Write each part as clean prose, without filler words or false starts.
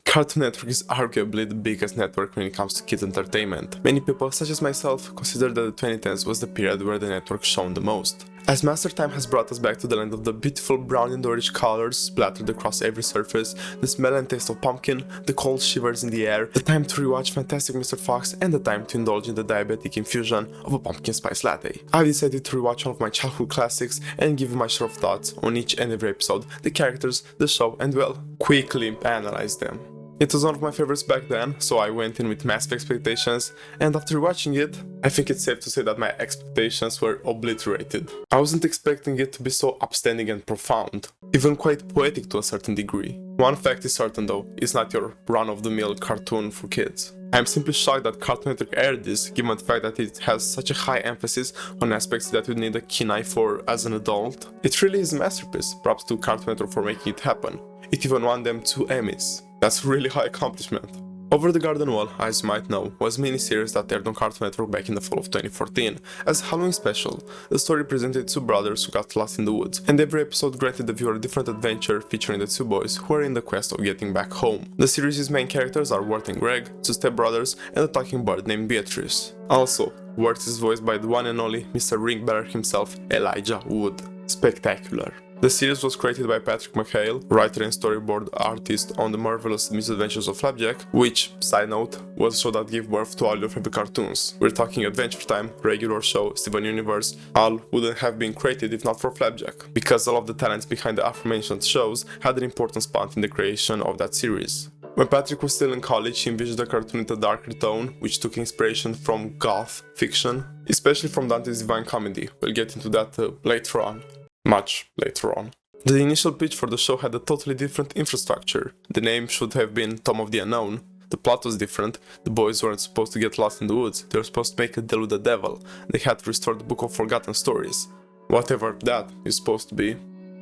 Cartoon Network is arguably the biggest network when it comes to kids entertainment. Many people, such as myself, consider that the 2010s was the period where the network shone the most. As Master Time has brought us back to the land of the beautiful brown and orange colors splattered across every surface, the smell and taste of pumpkin, the cold shivers in the air, the time to rewatch Fantastic Mr. Fox, and the time to indulge in the diabetic infusion of a pumpkin spice latte. I've decided to rewatch one of my childhood classics and give you my share of thoughts on each and every episode, the characters, the show, and well, quickly analyze them. It was one of my favorites back then, so I went in with massive expectations, and after watching it, I think it's safe to say that my expectations were obliterated. I wasn't expecting it to be so upstanding and profound, even quite poetic to a certain degree. One fact is certain though, it's not your run-of-the-mill cartoon for kids. I'm simply shocked that Cartoon Network aired this, given the fact that it has such a high emphasis on aspects that you need a keen eye for as an adult. It really is a masterpiece, props to Cartoon Network for making it happen. It even won them 2 Emmys. That's a really high accomplishment. Over the Garden Wall, as you might know, was a miniseries that aired on Cartoon Network back in the fall of 2014. As a Halloween special, the story presented 2 brothers who got lost in the woods, and every episode granted the viewer a different adventure featuring the 2 boys who are in the quest of getting back home. The series' main characters are Wirt and Greg, 2 stepbrothers, and a talking bird named Beatrice. Also, Wirt is voiced by the one and only Mr. Ringbearer himself, Elijah Wood. Spectacular. The series was created by Patrick McHale, writer and storyboard artist on The Marvelous Misadventures of Flapjack, which, side note, was a show that gave birth to all your favorite cartoons. We're talking Adventure Time, Regular Show, Steven Universe, all wouldn't have been created if not for Flapjack, because all of the talents behind the aforementioned shows had an important spot in the creation of that series. When Patrick was still in college, he envisioned the cartoon with a darker tone, which took inspiration from goth fiction, especially from Dante's Divine Comedy. We'll get into that later on. Much later on. The initial pitch for the show had a totally different infrastructure. The name should have been Tome of the Unknown. The plot was different. The boys weren't supposed to get lost in the woods. They were supposed to make a deal with the devil. They had to restore the Book of Forgotten Stories. Whatever that is supposed to be.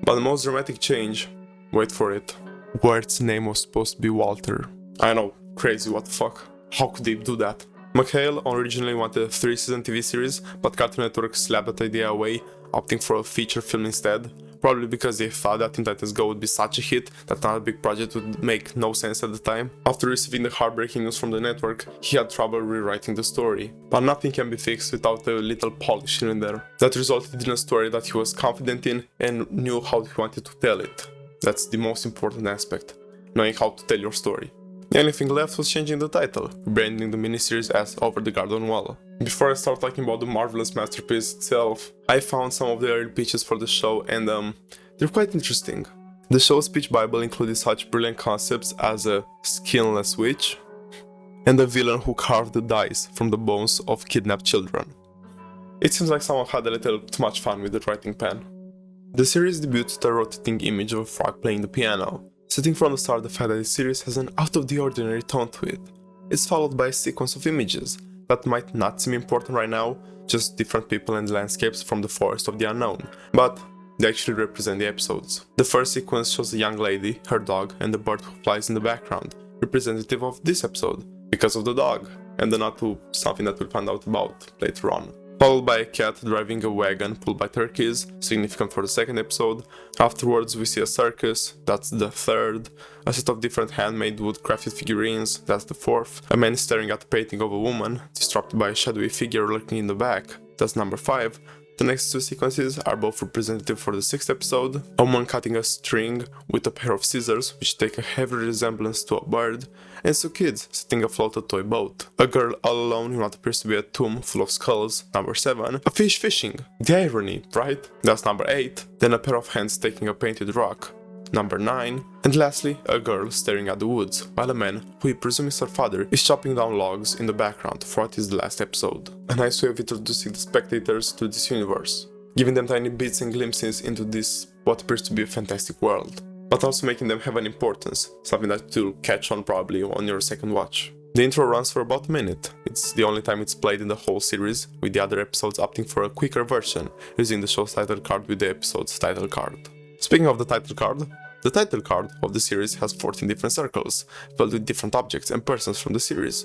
But the most dramatic change, wait for it, Wirt's name was supposed to be Walter. I know, crazy, what the fuck. How could they do that? McHale originally wanted a 3-season TV series, but Cartoon Network slapped that idea away, opting for a feature film instead, probably because they thought that In Titans Go would be such a hit that another big project would make no sense at the time. After receiving the heartbreaking news from the network, he had trouble rewriting the story, but nothing can be fixed without a little polish here and there. That resulted in a story that he was confident in and knew how he wanted to tell it. That's the most important aspect, knowing how to tell your story. The only thing left was changing the title, branding the miniseries as Over the Garden Wall. Before I start talking about the marvelous masterpiece itself, I found some of the early pitches for the show and they're quite interesting. The show's pitch bible included such brilliant concepts as a skinless witch and a villain who carved the dice from the bones of kidnapped children. It seems like someone had a little too much fun with the writing pen. The series debuts with a rotating image of a frog playing the piano, setting from the start the fact that the series has an out-of-the-ordinary tone to it. It's followed by a sequence of images that might not seem important right now, just different people and landscapes from the forest of the unknown, but they actually represent the episodes. The first sequence shows a young lady, her dog, and the bird who flies in the background, representative of this episode, because of the dog, and the nod to something that we'll find out about later on. Followed by a cat driving a wagon pulled by turkeys, significant for the second episode. Afterwards we see a circus, that's the third. A set of different handmade wood-crafted figurines, that's the fourth. A man staring at a painting of a woman, disrupted by a shadowy figure lurking in the back, that's number 5. The next 2 sequences are both representative for the 6th episode. A woman cutting a string with a pair of scissors, which take a heavy resemblance to a bird, and 2 kids setting afloat a toy boat. A girl all alone in what appears to be a tomb full of skulls, number 7. A fish fishing, the irony, right? That's number 8. Then a pair of hands taking a painted rock, number 9. And lastly, a girl staring at the woods, while a man, who we presume is her father, is chopping down logs in the background for what is the last episode. A nice way of introducing the spectators to this universe, giving them tiny bits and glimpses into this, what appears to be a fantastic world, but also making them have an importance, something that you'll catch on probably on your second watch. The intro runs for about a minute. It's the only time it's played in the whole series, with the other episodes opting for a quicker version, using the show's title card with the episode's title card. Speaking of the title card of the series has 14 different circles, filled with different objects and persons from the series.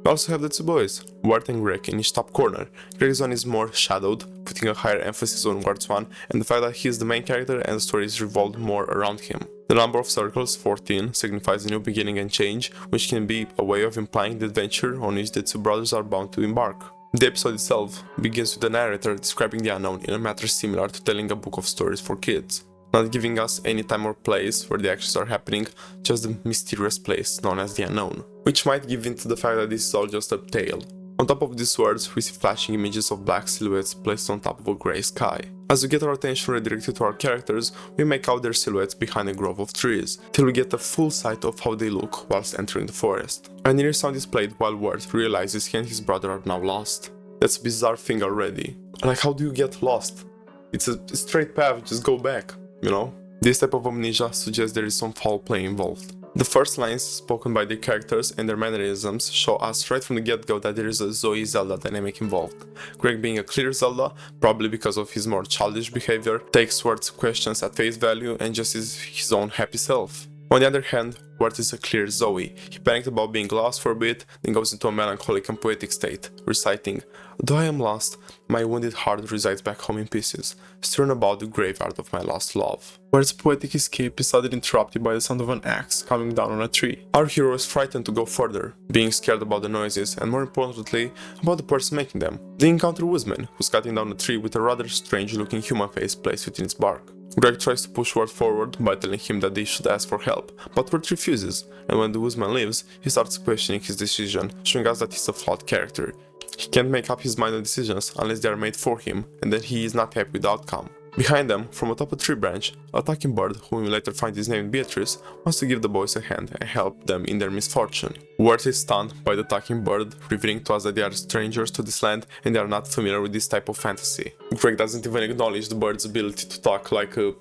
We also have the 2 boys, Wirt and Greg, in each top corner. Greg's one is more shadowed, putting a higher emphasis on Wirt's one and the fact that he is the main character and the story is revolved more around him. The number of circles, 14, signifies a new beginning and change, which can be a way of implying the adventure on which the two brothers are bound to embark. The episode itself begins with the narrator describing the unknown in a manner similar to telling a book of stories for kids, not giving us any time or place where the actions are happening, just the mysterious place known as the unknown, which might give into the fact that this is all just a tale. On top of these words, we see flashing images of black silhouettes placed on top of a grey sky. As we get our attention redirected to our characters, we make out their silhouettes behind a grove of trees, till we get a full sight of how they look whilst entering the forest. An eerie sound is played while Wirt realizes he and his brother are now lost. That's a bizarre thing already. Like, how do you get lost? It's a straight path, just go back, you know? This type of amnesia suggests there is some foul play involved. The first lines spoken by the characters and their mannerisms show us right from the get-go that there is a Zoe-Zelda dynamic involved. Greg, being a clear Zelda, probably because of his more childish behavior, takes Wirt's questions at face value and just is his own happy self. On the other hand, Wirt is a clear Zoe. He panicked about being lost for a bit, then goes into a melancholic and poetic state, reciting, "Though I am lost, my wounded heart resides back home in pieces, strewn about the graveyard of my lost love." Wirt's poetic escape is suddenly interrupted by the sound of an axe coming down on a tree. Our hero is frightened to go further, being scared about the noises and more importantly, about the person making them. They encounter Woodman, who's cutting down a tree with a rather strange looking human face placed within its bark. Greg tries to push Wirt forward by telling him that they should ask for help, but Wirt refuses, and when the Woodman leaves, he starts questioning his decision, showing us that he's a flawed character. He can't make up his mind on decisions unless they are made for him, and that he is not happy with the outcome. Behind them, from atop a tree branch, a talking bird, whom we later find is named Beatrice, wants to give the boys a hand and help them in their misfortune. Wirt is stunned by the talking bird, revealing to us that they are strangers to this land and they are not familiar with this type of fantasy. Greg doesn't even acknowledge the bird's ability to talk like a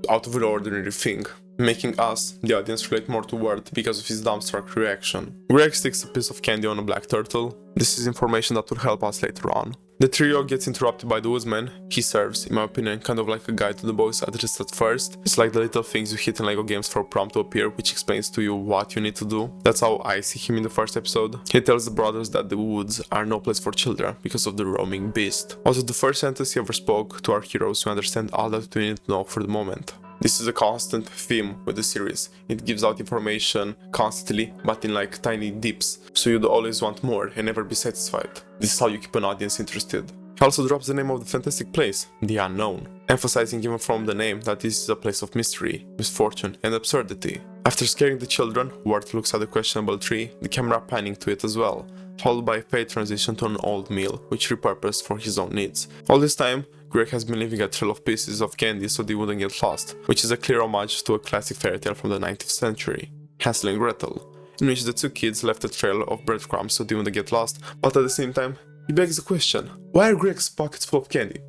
out of the ordinary thing, making us, the audience, relate more to Wirt because of his dumbstruck reaction. Greg sticks a piece of candy on a black turtle. This is information that will help us later on. The trio gets interrupted by the woodsman. He serves, in my opinion, kind of like a guide to the boys addressed at first. It's like the little things you hit in LEGO games for a prompt to appear, which explains to you what you need to do. That's how I see him in the first episode. He tells the brothers that the woods are no place for children because of the roaming beast. Also, the first sentence he ever spoke to our heroes to understand all that we need to know for the moment. This is a constant theme with the series. It gives out information constantly, but in like tiny dips, so you'd always want more and never be satisfied. This is how you keep an audience interested. He also drops the name of the fantastic place, the Unknown, emphasizing even from the name that this is a place of mystery, misfortune and absurdity. After scaring the children, Wirt looks at the questionable tree, the camera panning to it as well, followed by a fade transition to an old meal, which repurposed for his own needs. All this time, Greg has been leaving a trail of pieces of candy so they wouldn't get lost, which is a clear homage to a classic fairy tale from the 19th century, Hansel and Gretel, in which the two kids left a trail of breadcrumbs so they wouldn't get lost, but at the same time, he begs the question, why are Greg's pockets full of candy?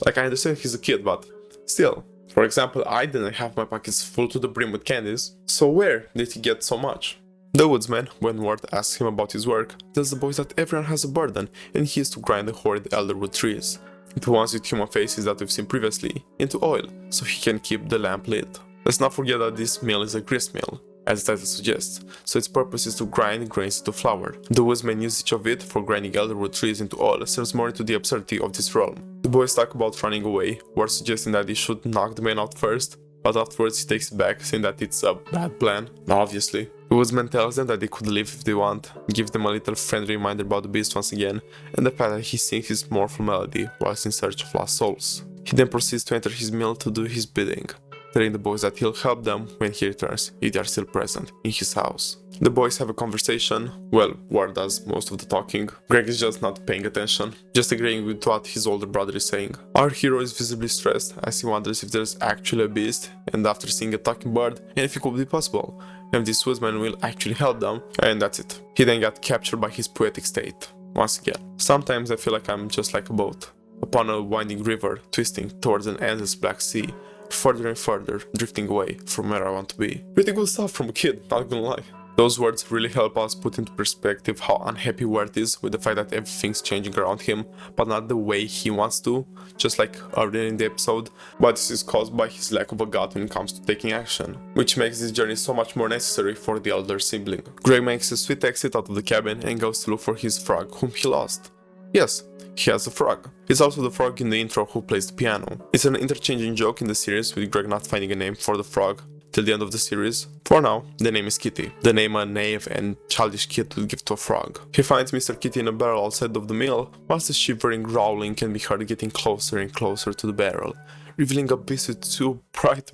Like, I understand he's a kid, but still. For example, I didn't have my pockets full to the brim with candies, so where did he get so much? The woodsman, when Wirt asks him about his work, tells the boys that everyone has a burden and he is to grind the horrid elderwood trees, the ones with human faces that we've seen previously, into oil, so he can keep the lamp lit. Let's not forget that this mill is a grist mill, as the title suggests, so its purpose is to grind grains into flour. The woodsman usage of it for grinding elderwood trees into oil serves more into the absurdity of this realm. The boys talk about running away, Wirt suggesting that they should knock the man out first, but afterwards he takes it back, saying that it's a bad plan, obviously. The woodsman tells them that they could leave if they want, give them a little friendly reminder about the beast once again, and the fact that he sings his mournful melody whilst in search of lost souls. He then proceeds to enter his mill to do his bidding, telling the boys that he'll help them when he returns, if they are still present, in his house. The boys have a conversation. Well, Wirt does most of the talking. Greg is just not paying attention, just agreeing with what his older brother is saying. Our hero is visibly stressed as he wonders if there's actually a beast, and after seeing a talking bird, and if it could be possible, and this woodsman will actually help them, and that's it. He then got captured by his poetic state. Once again, sometimes I feel like I'm just like a boat, upon a winding river, twisting towards an endless black sea, further and further, drifting away from where I want to be. Pretty good stuff from a kid, not gonna lie. Those words really help us put into perspective how unhappy Wirt is with the fact that everything's changing around him, but not the way he wants to, just like earlier in the episode, but this is caused by his lack of a gut when it comes to taking action, which makes this journey so much more necessary for the elder sibling. Greg makes a sweet exit out of the cabin and goes to look for his frog, whom he lost. Yes, he has a frog. He's also the frog in the intro who plays the piano. It's an interchanging joke in the series, with Greg not finding a name for the frog till the end of the series. For now, the name is Kitty, the name a naive and childish kid would give to a frog. He finds Mr. Kitty in a barrel outside of the mill, whilst the shivering growling can be heard getting closer and closer to the barrel, revealing a beast with two bright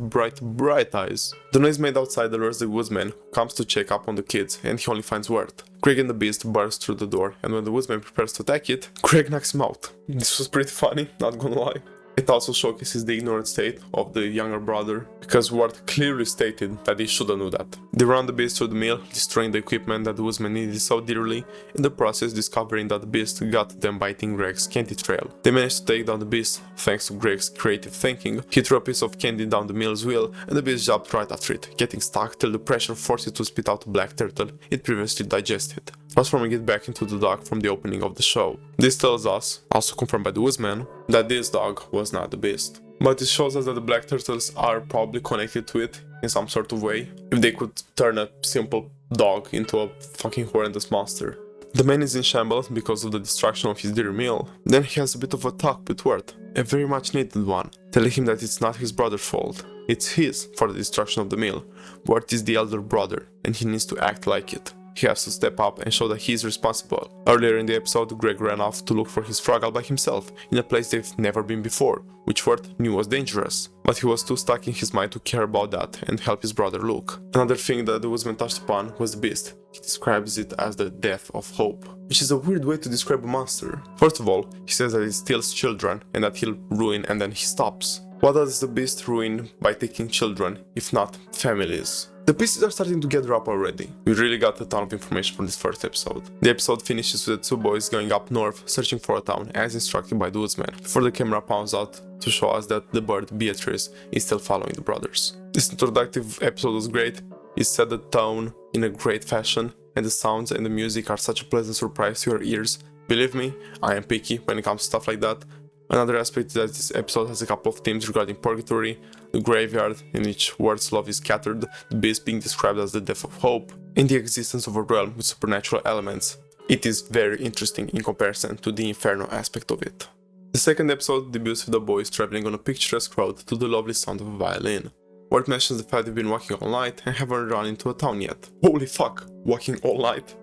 eyes. The noise made outside alerts the woodsman, who comes to check up on the kids, and he only finds Wirt. Greg and the beast burst through the door, and when the woodsman prepares to attack it, Greg knocks him out. This was pretty funny, not gonna lie. It also showcases the ignorant state of the younger brother, because Wirt clearly stated that he shoulda knew that. They run the beast through the mill, destroying the equipment that the woodsman needed so dearly, in the process discovering that the beast got them biting Greg's candy trail. They managed to take down the beast, thanks to Greg's creative thinking. He threw a piece of candy down the mill's wheel, and the beast jumped right after it, getting stuck till the pressure forced it to spit out a black turtle it previously digested, transforming it back into the dog from the opening of the show. This tells us, also confirmed by the woodsman, that this dog was not the beast. But it shows us that the black turtles are probably connected to it in some sort of way, if they could turn a simple dog into a fucking horrendous monster. The man is in shambles because of the destruction of his dear meal. Then he has a bit of a talk with Wirt, a very much needed one, telling him that it's not his brother's fault, it's his for the destruction of the meal. Wirt is the elder brother, and he needs to act like it. He has to step up and show that he is responsible. Earlier in the episode, Greg ran off to look for his frog all by himself, in a place they've never been before, which Wirt knew was dangerous. But he was too stuck in his mind to care about that and help his brother look. Another thing that the woodsman touched upon was the beast. He describes it as the death of hope, which is a weird way to describe a monster. First of all, he says that it steals children and that he'll ruin, and then he stops. What does the beast ruin by taking children, if not families? The pieces are starting to gather up already. We really got a ton of information from this first episode. The episode finishes with the two boys going up north, searching for a town, as instructed by the woodsman, before the camera pans out to show us that the bird Beatrice is still following the brothers. This introductive episode was great. It set the tone in a great fashion, and the sounds and the music are such a pleasant surprise to your ears. Believe me, I am picky when it comes to stuff like that. Another aspect is that this episode has a couple of themes regarding purgatory, the graveyard in which Wirt's love is scattered, the beast being described as the death of hope, and the existence of a realm with supernatural elements. It is very interesting in comparison to the Inferno aspect of it. The second episode debuts with the boys traveling on a picturesque road to the lovely sound of a violin. Wirt mentions the fact they've been walking all night and haven't run into a town yet. Holy fuck, walking all night?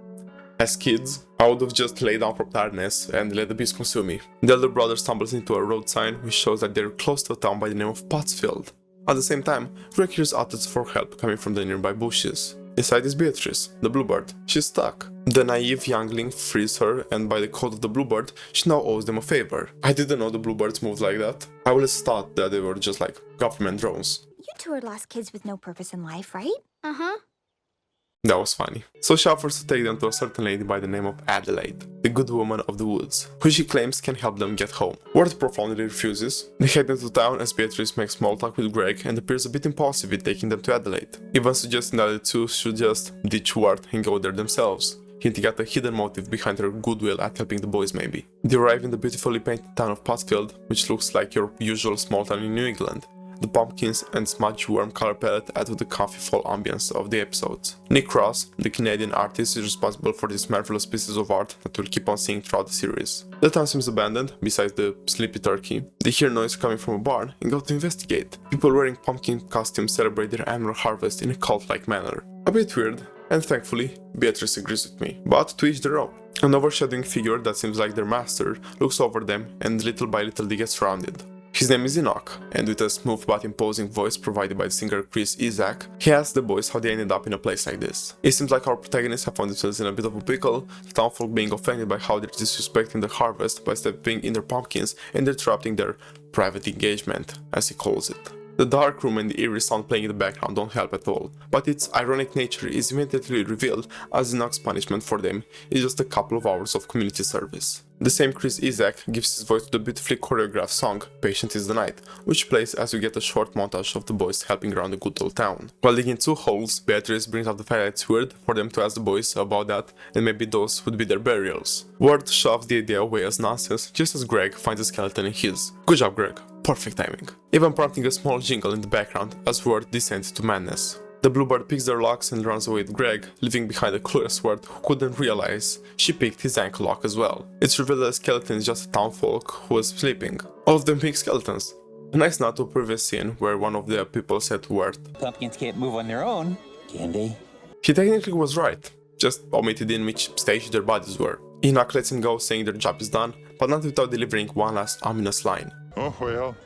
As kids, I would have just laid down from tiredness and let the beast consume me. The elder brother stumbles into a road sign which shows that they're close to a town by the name of Pottsfield. At the same time, Greg hears outlaws for help coming from the nearby bushes. Inside is Beatrice, the bluebird. She's stuck. The naive youngling frees her, and by the code of the bluebird, she now owes them a favor. I didn't know the bluebirds moved like that. I always thought that they were just like government drones. You two are lost kids with no purpose in life, right? Uh-huh. That was funny. So she offers to take them to a certain lady by the name of Adelaide, the good woman of the woods, who she claims can help them get home. Wirt profoundly refuses. They head into town as Beatrice makes small talk with Greg and appears a bit impulsive in taking them to Adelaide, even suggesting that the two should just ditch Wirt and go there themselves, hinting at a hidden motive behind her goodwill at helping the boys maybe. They arrive in the beautifully painted town of Pottsfield, which looks like your usual small town in New England. The pumpkins and smudge warm color palette add to the comfy fall ambience of the episodes. Nick Ross, the Canadian artist, is responsible for these marvelous pieces of art that we'll keep on seeing throughout the series. The town seems abandoned, besides the sleepy turkey. They hear noise coming from a barn and go to investigate. People wearing pumpkin costumes celebrate their annual harvest in a cult-like manner. A bit weird, and thankfully, Beatrice agrees with me. But to each their own. An overshadowing figure that seems like their master looks over them, and little by little they get surrounded. His name is Enoch, and with a smooth but imposing voice provided by the singer Chris Isaac, he asks the boys how they ended up in a place like this. It seems like our protagonists have found themselves in a bit of a pickle, the townfolk being offended by how they're disrespecting the harvest by stepping in their pumpkins and interrupting their private engagement, as he calls it. The dark room and the eerie sound playing in the background don't help at all, but its ironic nature is immediately revealed as Enoch's punishment for them is just a couple of hours of community service. The same Chris Isaac gives his voice to the beautifully choreographed song Patient is the Night, which plays as we get a short montage of the boys helping around the good old town. While digging 2 holes, Beatrice brings up the fact that it's weird for them to ask the boys about that, and maybe those would be their burials. Wirt shoves the idea away as nonsense, just as Greg finds a skeleton in his. Good job, Greg. Perfect timing. Even prompting a small jingle in the background as Wirt descends to madness. The bluebird picks their locks and runs away with Greg, leaving behind a clueless Wirt who couldn't realize she picked his ankle lock as well. It's revealed that the skeleton is just a townfolk who was sleeping. All of them being skeletons. A nice nod to a previous scene where one of the people said to Wirt, "Pumpkins can't move on their own, can they?" He technically was right, just omitted in which stage their bodies were. Enoch lets him go saying their job is done, but not without delivering one last ominous line. "Oh well,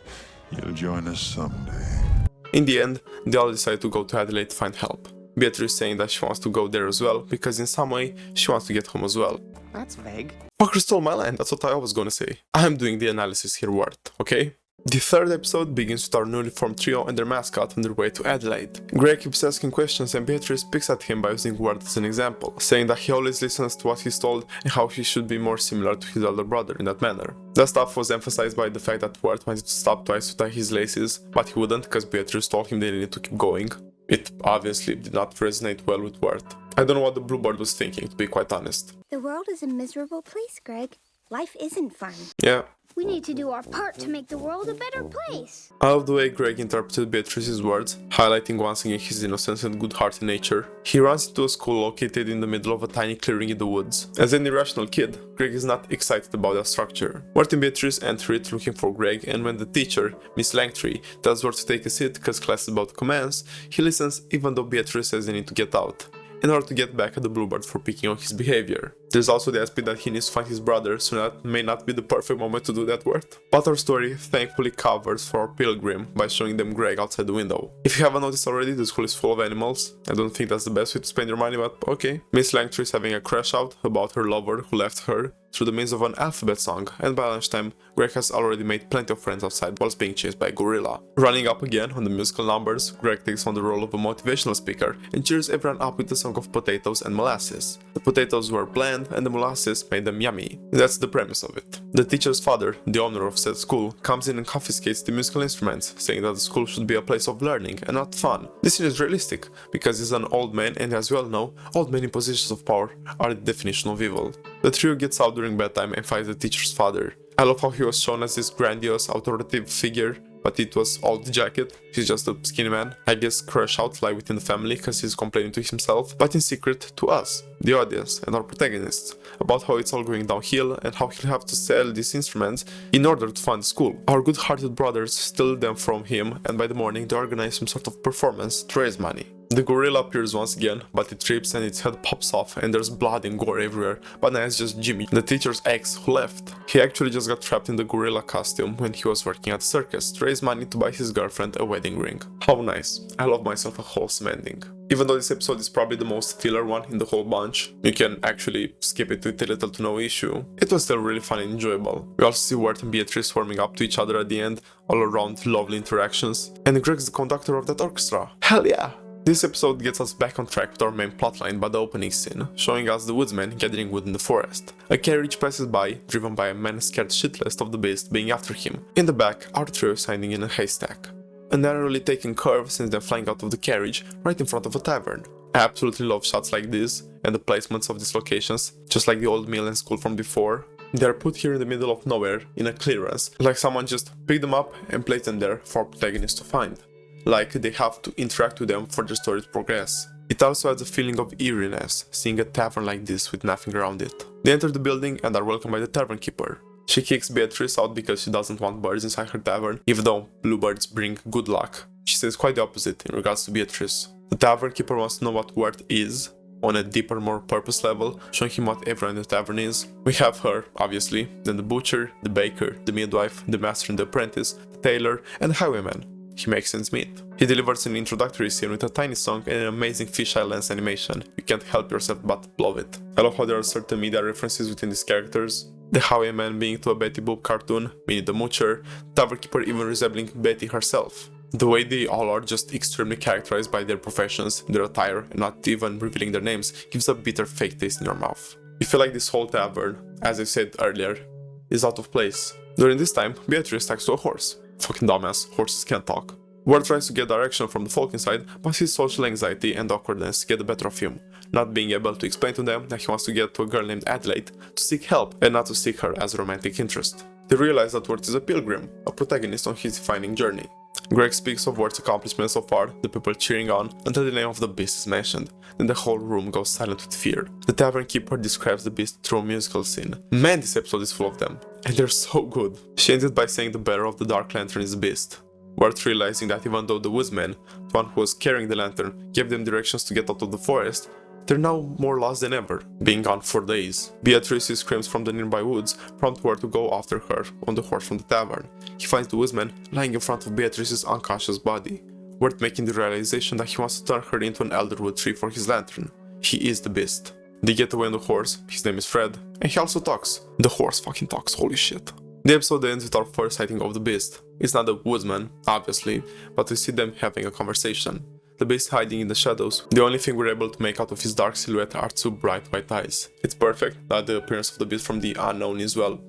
you'll join us someday." In the end, they all decide to go to Adelaide to find help. Beatrice saying that she wants to go there as well, because in some way, she wants to get home as well. That's vague. Fucker stole my line, that's what I was gonna say. I'm doing the analysis here, Wirt, okay? The third episode begins with our newly formed trio and their mascot on their way to Adelaide. Greg keeps asking questions and Beatrice picks at him by using Wirt as an example, saying that he always listens to what he's told and how he should be more similar to his elder brother in that manner. That stuff was emphasized by the fact that Wirt wanted to stop twice to tie his laces, but he wouldn't because Beatrice told him they needed to keep going. It obviously did not resonate well with Wirt. I don't know what the bluebird was thinking, to be quite honest. The world is a miserable place, Greg. Life isn't fun. Yeah. We need to do our part to make the world a better place. I love the way Greg interpreted Beatrice's words, highlighting once again his innocence and good-hearted nature. He runs into a school located in the middle of a tiny clearing in the woods. As an irrational kid, Greg is not excited about that structure. Wirt and Beatrice enter it looking for Greg, and when the teacher, Miss Langtree, tells Wirt to take a seat because class is about to commence, he listens even though Beatrice says they need to get out, in order to get back at the bluebird for picking on his behavior. There's also the aspect that he needs to find his brother, so that may not be the perfect moment to do that Wirt. But our story thankfully covers for our pilgrim by showing them Greg outside the window. If you haven't noticed already, the school is full of animals. I don't think that's the best way to spend your money, but okay. Miss Langtree is having a crash out about her lover who left her through the means of an alphabet song, and by lunchtime, Greg has already made plenty of friends outside whilst being chased by a gorilla. Running up again on the musical numbers, Greg takes on the role of a motivational speaker and cheers everyone up with a song of potatoes and molasses. The potatoes were bland and the molasses made them yummy. That's the premise of it. The teacher's father, the owner of said school, comes in and confiscates the musical instruments, saying that the school should be a place of learning and not fun. This is realistic, because he's an old man and as we all know, old men in positions of power are the definition of evil. The trio gets out during bedtime and finds the teacher's father. I love how he was shown as this grandiose, authoritative figure, but it was all the jacket. He's just a skinny man. I guess crush out fly within the family because he's complaining to himself, but in secret to us, the audience and our protagonists, about how it's all going downhill and how he'll have to sell these instruments in order to fund the school. Our good-hearted brothers steal them from him, and by the morning they organize some sort of performance to raise money. The gorilla appears once again, but it trips and its head pops off and there's blood and gore everywhere, but now it's just Jimmy, the teacher's ex, who left. He actually just got trapped in the gorilla costume when he was working at the circus to raise money to buy his girlfriend a wedding ring. How nice. I love myself a wholesome ending. Even though this episode is probably the most filler one in the whole bunch, you can actually skip it with little to no issue, it was still really fun and enjoyable. We also see Wirt and Beatrice warming up to each other at the end, all around lovely interactions, and Greg's the conductor of that orchestra. Hell yeah! This episode gets us back on track with our main plotline by the opening scene, showing us the woodsman gathering wood in the forest. A carriage passes by, driven by a man scared shitless of the beast being after him. In the back, our trio is hiding in a haystack. A narrowly taken curve sends them flying out of the carriage, right in front of a tavern. I absolutely love shots like this, and the placements of these locations, just like the old mill and school from before. They are put here in the middle of nowhere, in a clearance, like someone just picked them up and placed them there for our protagonists to find. Like they have to interact with them for the story to progress. It also adds a feeling of eeriness, seeing a tavern like this with nothing around it. They enter the building and are welcomed by the tavern keeper. She kicks Beatrice out because she doesn't want birds inside her tavern, even though bluebirds bring good luck. She says quite the opposite in regards to Beatrice. The tavern keeper wants to know what Wirt is, on a deeper, more purpose level, showing him what everyone in the tavern is. We have her, obviously, then the butcher, the baker, the midwife, the master and the apprentice, the tailor, and the highwayman. He makes ends meet. He delivers an introductory scene with a tiny song and an amazing fisheye lens animation. You can't help yourself but love it. I love how there are certain media references within these characters. The highwayman being to a Betty Boop cartoon, Minnie the Moocher, Tavern Keeper even resembling Betty herself. The way they all are just extremely characterized by their professions, their attire, and not even revealing their names gives a bitter fake taste in your mouth. You feel like this whole tavern, as I said earlier, is out of place. During this time, Beatrice talks to a horse. Fucking dumbass, horses can't talk. Wirt tries to get direction from the folk inside, but his social anxiety and awkwardness get the better of him, not being able to explain to them that he wants to get to a girl named Adelaide to seek help and not to seek her as a romantic interest. They realize that Wirt is a pilgrim, a protagonist on his defining journey. Greg speaks of Wirt's accomplishments so far, the people cheering on, until the name of the beast is mentioned. Then the whole room goes silent with fear. The tavern keeper describes the beast through a musical scene. Man, this episode is full of them. And they're so good. She ends it by saying the bearer of the dark lantern is the beast. Wirt realizing that even though the woodsman, the one who was carrying the lantern, gave them directions to get out of the forest, they're now more lost than ever, being gone for days. Beatrice screams from the nearby woods, prompt Wirt to go after her on the horse from the tavern. He finds the woodsman lying in front of Beatrice's unconscious body. Wirt making the realization that he wants to turn her into an elderwood tree for his lantern. He is the beast. They get away on the horse, his name is Fred, and he also talks. The horse fucking talks, holy shit. The episode ends with our first sighting of the beast. It's not the woodsman, obviously, but we see them having a conversation. The beast hiding in the shadows. The only thing we're able to make out of his dark silhouette are two bright white eyes. It's perfect that the appearance of the beast from the unknown is well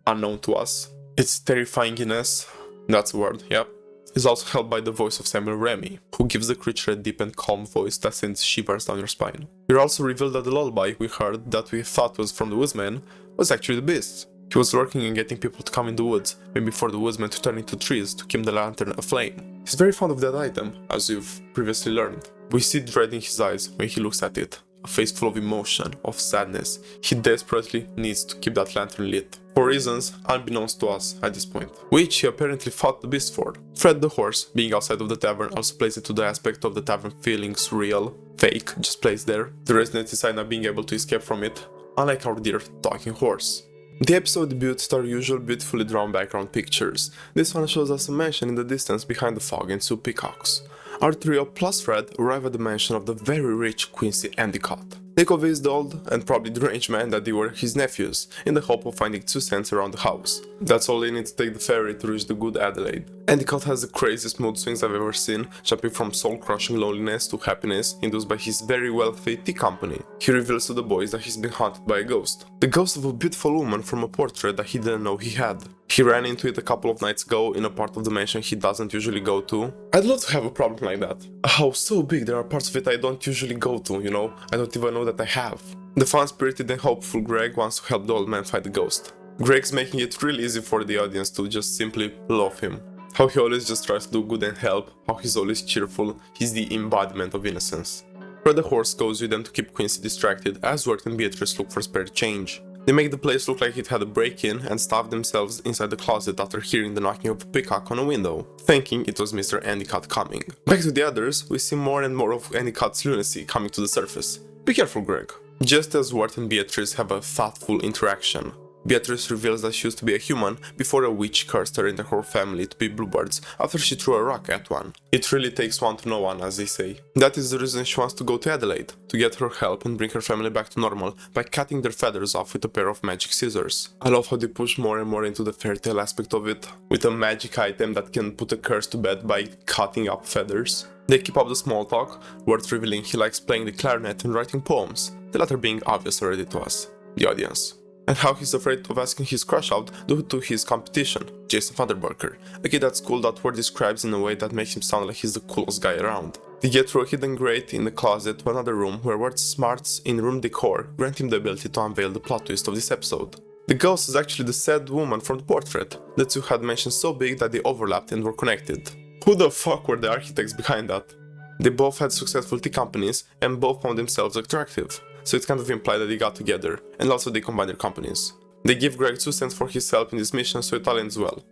unknown to us. Its terrifyingness, that's the word, yep, is also held by the voice of Samuel Remy, who gives the creature a deep and calm voice that sends shivers down your spine. We're also revealed that the lullaby we heard that we thought was from the woodsman was actually the beast. He was working on getting people to come in the woods, maybe for the woodsman to turn into trees to keep the lantern aflame. He's very fond of that item, as you've previously learned. We see dread in his eyes when he looks at it, a face full of emotion, of sadness. He desperately needs to keep that lantern lit, for reasons unbeknownst to us at this point, which he apparently fought the beast for. Fred the horse, being outside of the tavern, also plays it to the aspect of the tavern feeling surreal, fake, just plays there, the residents inside not being able to escape from it, unlike our dear talking horse. The episode debuts with our usual beautifully drawn background pictures. This one shows us a mansion in the distance behind the fog and two peacocks. Our trio plus Fred arrive at the mansion of the very rich Quincy Endicott. They convince the old and probably deranged man that they were his nephews, in the hope of finding 2 cents around the house. That's all they need to take the ferry to reach the good Adelaide. Endicott has the craziest mood swings I've ever seen, jumping from soul-crushing loneliness to happiness induced by his very wealthy tea company. He reveals to the boys that he's been haunted by a ghost. The ghost of a beautiful woman from a portrait that he didn't know he had. He ran into it a couple of nights ago in a part of the mansion he doesn't usually go to. I'd love to have a problem like that. A house so big there are parts of it I don't usually go to, you know? I don't even know that I have. The fun-spirited and hopeful Greg wants to help the old man fight the ghost. Greg's making it really easy for the audience to just simply love him. How he always just tries to do good and help, how he's always cheerful, he's the embodiment of innocence. Fred the horse goes with them to keep Quincy distracted as Wirt and Beatrice look for spare change. They make the place look like it had a break-in and stuff themselves inside the closet after hearing the knocking of a peacock on a window, thinking it was Mr. Endicott coming. Back to the others, we see more and more of Endicott's lunacy coming to the surface. Be careful, Greg. Just as Wirt and Beatrice have a thoughtful interaction. Beatrice reveals that she used to be a human before a witch cursed her and her whole family to be bluebirds after she threw a rock at one. It really takes one to know one, as they say. That is the reason she wants to go to Adelaide, to get her help and bring her family back to normal by cutting their feathers off with a pair of magic scissors. I love how they push more and more into the fairy tale aspect of it, with a magic item that can put a curse to bed by cutting up feathers. They keep up the small talk, Wirt revealing he likes playing the clarinet and writing poems, the latter being obvious already to us, the audience. And how he's afraid of asking his crush out due to his competition, Jason Vanderburger, a kid at school that Wirt describes in a way that makes him sound like he's the coolest guy around. They get through a hidden grate in the closet to another room where Wirt's smarts in room decor grant him the ability to unveil the plot twist of this episode. The ghost is actually the sad woman from the portrait. The two had mentions so big that they overlapped and were connected. Who the fuck were the architects behind that? They both had successful tea companies and both found themselves attractive. So it's kind of implied that they got together, and also they combined their companies. They give Greg 2 cents for his help in this mission, so it all ends well.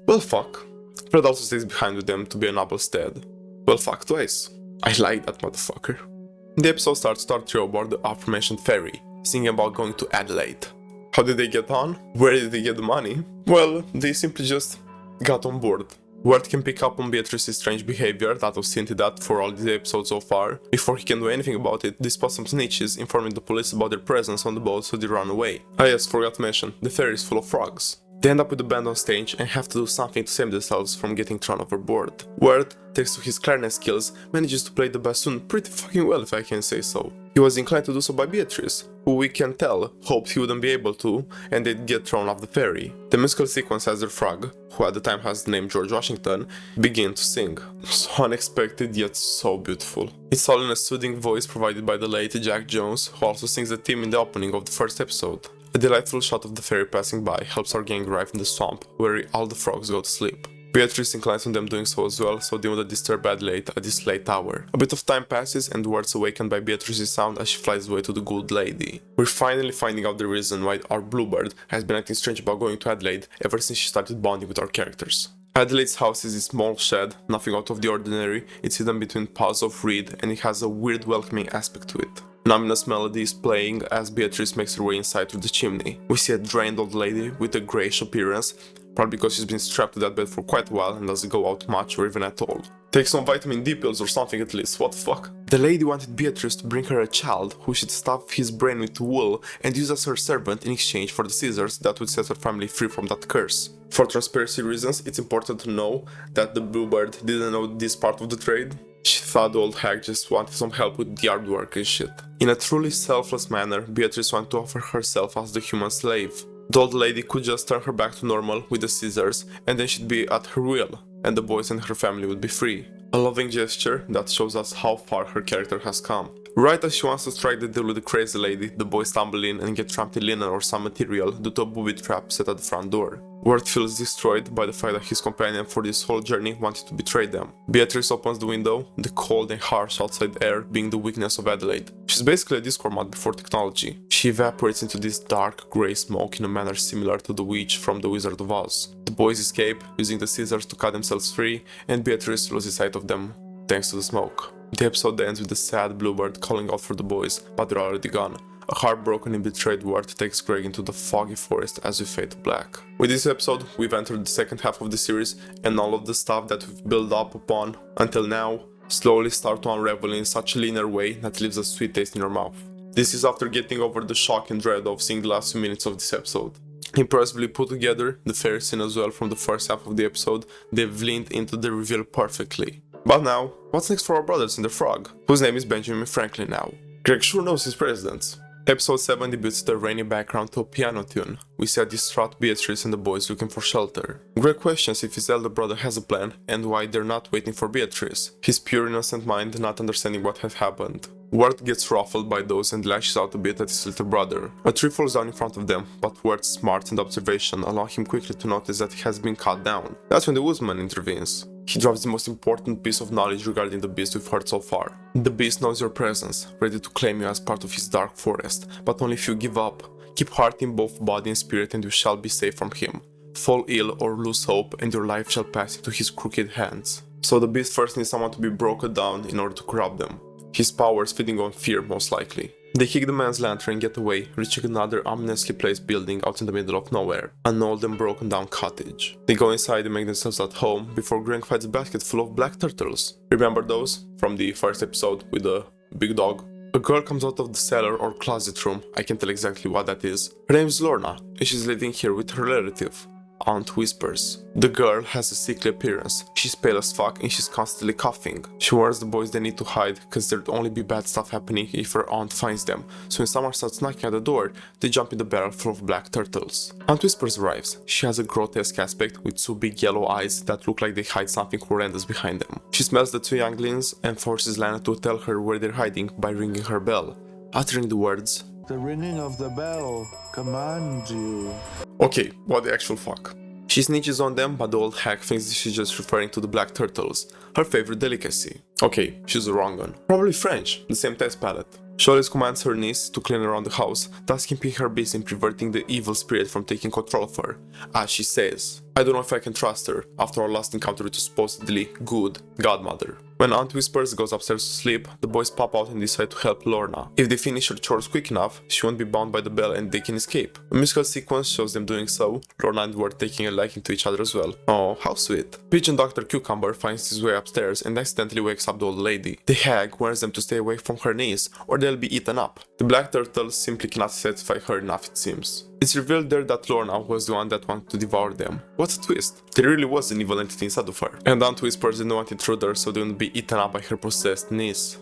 Well fuck. Fred also stays behind with them to be a noble stead. Well fuck twice. I like that motherfucker. The episode starts to our trio aboard the aforementioned ferry, singing about going to Adelaide. How did they get on? Where did they get the money? Well, they simply just got on board. Wirt can pick up on Beatrice's strange behavior that was hinted at for all the episodes so far. Before he can do anything about it, they spot some snitches informing the police about their presence on the boat, so they run away. Ah yes, forgot to mention, the ferry is full of frogs. They end up with the band on stage and have to do something to save themselves from getting thrown overboard. Wirt, thanks to his clarinet skills, manages to play the bassoon pretty fucking well, if I can say so. He was inclined to do so by Beatrice, who we can tell hoped he wouldn't be able to, and they'd get thrown off the ferry. The musical sequence has their frog, who at the time has the name George Washington, begin to sing. So unexpected yet so beautiful. It's all in a soothing voice provided by the late Jack Jones, who also sings the theme in the opening of the first episode. A delightful shot of the ferry passing by helps our gang arrive in the swamp, where all the frogs go to sleep. Beatrice inclines on them doing so as well, so they wouldn't disturb Adelaide at this late hour. A bit of time passes and Wirt's awakened by Beatrice's sound as she flies away to the good lady. We're finally finding out the reason why our bluebird has been acting strange about going to Adelaide ever since she started bonding with our characters. Adelaide's house is a small shed, nothing out of the ordinary. It's hidden between piles of reed and it has a weird welcoming aspect to it. An ominous melody is playing as Beatrice makes her way inside through the chimney. We see a drained old lady with a greyish appearance, probably because she's been strapped to that bed for quite a while and doesn't go out much or even at all. Take some vitamin D pills or something at least, what the fuck? The lady wanted Beatrice to bring her a child who should stuff his brain with wool and use as her servant in exchange for the scissors that would set her family free from that curse. For transparency reasons, it's important to know that the bluebird didn't know this part of the trade. She thought the old hag just wanted some help with yard work and shit. In a truly selfless manner, Beatrice wanted to offer herself as the human slave. The old lady could just turn her back to normal with the scissors and then she'd be at her will, and the boys and her family would be free. A loving gesture that shows us how far her character has come. Right as she wants to strike the deal with the crazy lady, the boys stumble in and get trapped in linen or some material due to a booby trap set at the front door. Wirt feels destroyed by the fact that his companion for this whole journey wanted to betray them. Beatrice opens the window, the cold and harsh outside air being the weakness of Adelaide. She's basically a Discord mod before technology. She evaporates into this dark grey smoke in a manner similar to the witch from The Wizard of Oz. The boys escape, using the scissors to cut themselves free, and Beatrice loses sight of them thanks to the smoke. The episode ends with the sad bluebird calling out for the boys, but they're already gone. A heartbroken and betrayed Wirt takes Greg into the foggy forest as we fade to black. With this episode, we've entered the second half of the series, and all of the stuff that we've built up upon until now slowly start to unravel in such a linear way that leaves a sweet taste in your mouth. This is after getting over the shock and dread of seeing the last few minutes of this episode. Impressively put together, the fairy scene as well from the first half of the episode, they've leaned into the reveal perfectly. But now, what's next for our brothers in the frog, whose name is Benjamin Franklin now? Greg sure knows his presidents. Episode 7 debuts the rainy background to a piano tune. We see a distraught Beatrice and the boys looking for shelter. Greg questions if his elder brother has a plan and why they're not waiting for Beatrice, his pure innocent mind not understanding what had happened. Wirt gets ruffled by those and lashes out a bit at his little brother. A tree falls down in front of them, but Wirt's smarts and observation allow him quickly to notice that he has been cut down. That's when the woodsman intervenes. He drops the most important piece of knowledge regarding the beast we've heard so far. The beast knows your presence, ready to claim you as part of his dark forest, but only if you give up. Keep heart in both body and spirit and you shall be safe from him. Fall ill or lose hope and your life shall pass into his crooked hands. So the beast first needs someone to be broken down in order to corrupt them. His powers feeding on fear most likely. They kick the man's lantern and get away, reaching another ominously placed building out in the middle of nowhere, an old and broken down cottage. They go inside and make themselves at home before Greg finds a basket full of black turtles. Remember those? From the first episode with the big dog? A girl comes out of the cellar or closet room, I can't tell exactly what that is. Her name is Lorna, and she's living here with her relative, Aunt Whispers. The girl has a sickly appearance, she's pale as fuck and she's constantly coughing. She warns the boys they need to hide, cause there'd only be bad stuff happening if her aunt finds them, so when someone starts knocking at the door, they jump in the barrel full of black turtles. Aunt Whispers arrives. She has a grotesque aspect with two big yellow eyes that look like they hide something horrendous behind them. She smells the two younglings and forces Lana to tell her where they're hiding by ringing her bell, uttering the words, "The ringing of the bell commands you." Okay, what the actual fuck? She snitches on them, but the old hag thinks she's just referring to the black turtles, her favorite delicacy. Okay, she's the wrong one. Probably French, the same taste palette. She always commands her niece to clean around the house, thus keeping her busy in preventing the evil spirit from taking control of her. As she says, I don't know if I can trust her after our last encounter with a supposedly good godmother. When Aunt Whispers goes upstairs to sleep, the boys pop out and decide to help Lorna. If they finish her chores quick enough, she won't be bound by the bell and they can escape. A musical sequence shows them doing so, Lorna and Wirt taking a liking to each other as well. Oh, how sweet. Pigeon Dr. Cucumber finds his way upstairs and accidentally wakes up the old lady. The hag warns them to stay away from her niece or they'll be eaten up. The black turtles simply cannot satisfy her enough, it seems. It's revealed there that Lorna was the one that wanted to devour them. What a twist. There really was an evil entity inside of her. And Aunt Whispers didn't want intruder so they wouldn't be eaten up by her possessed niece.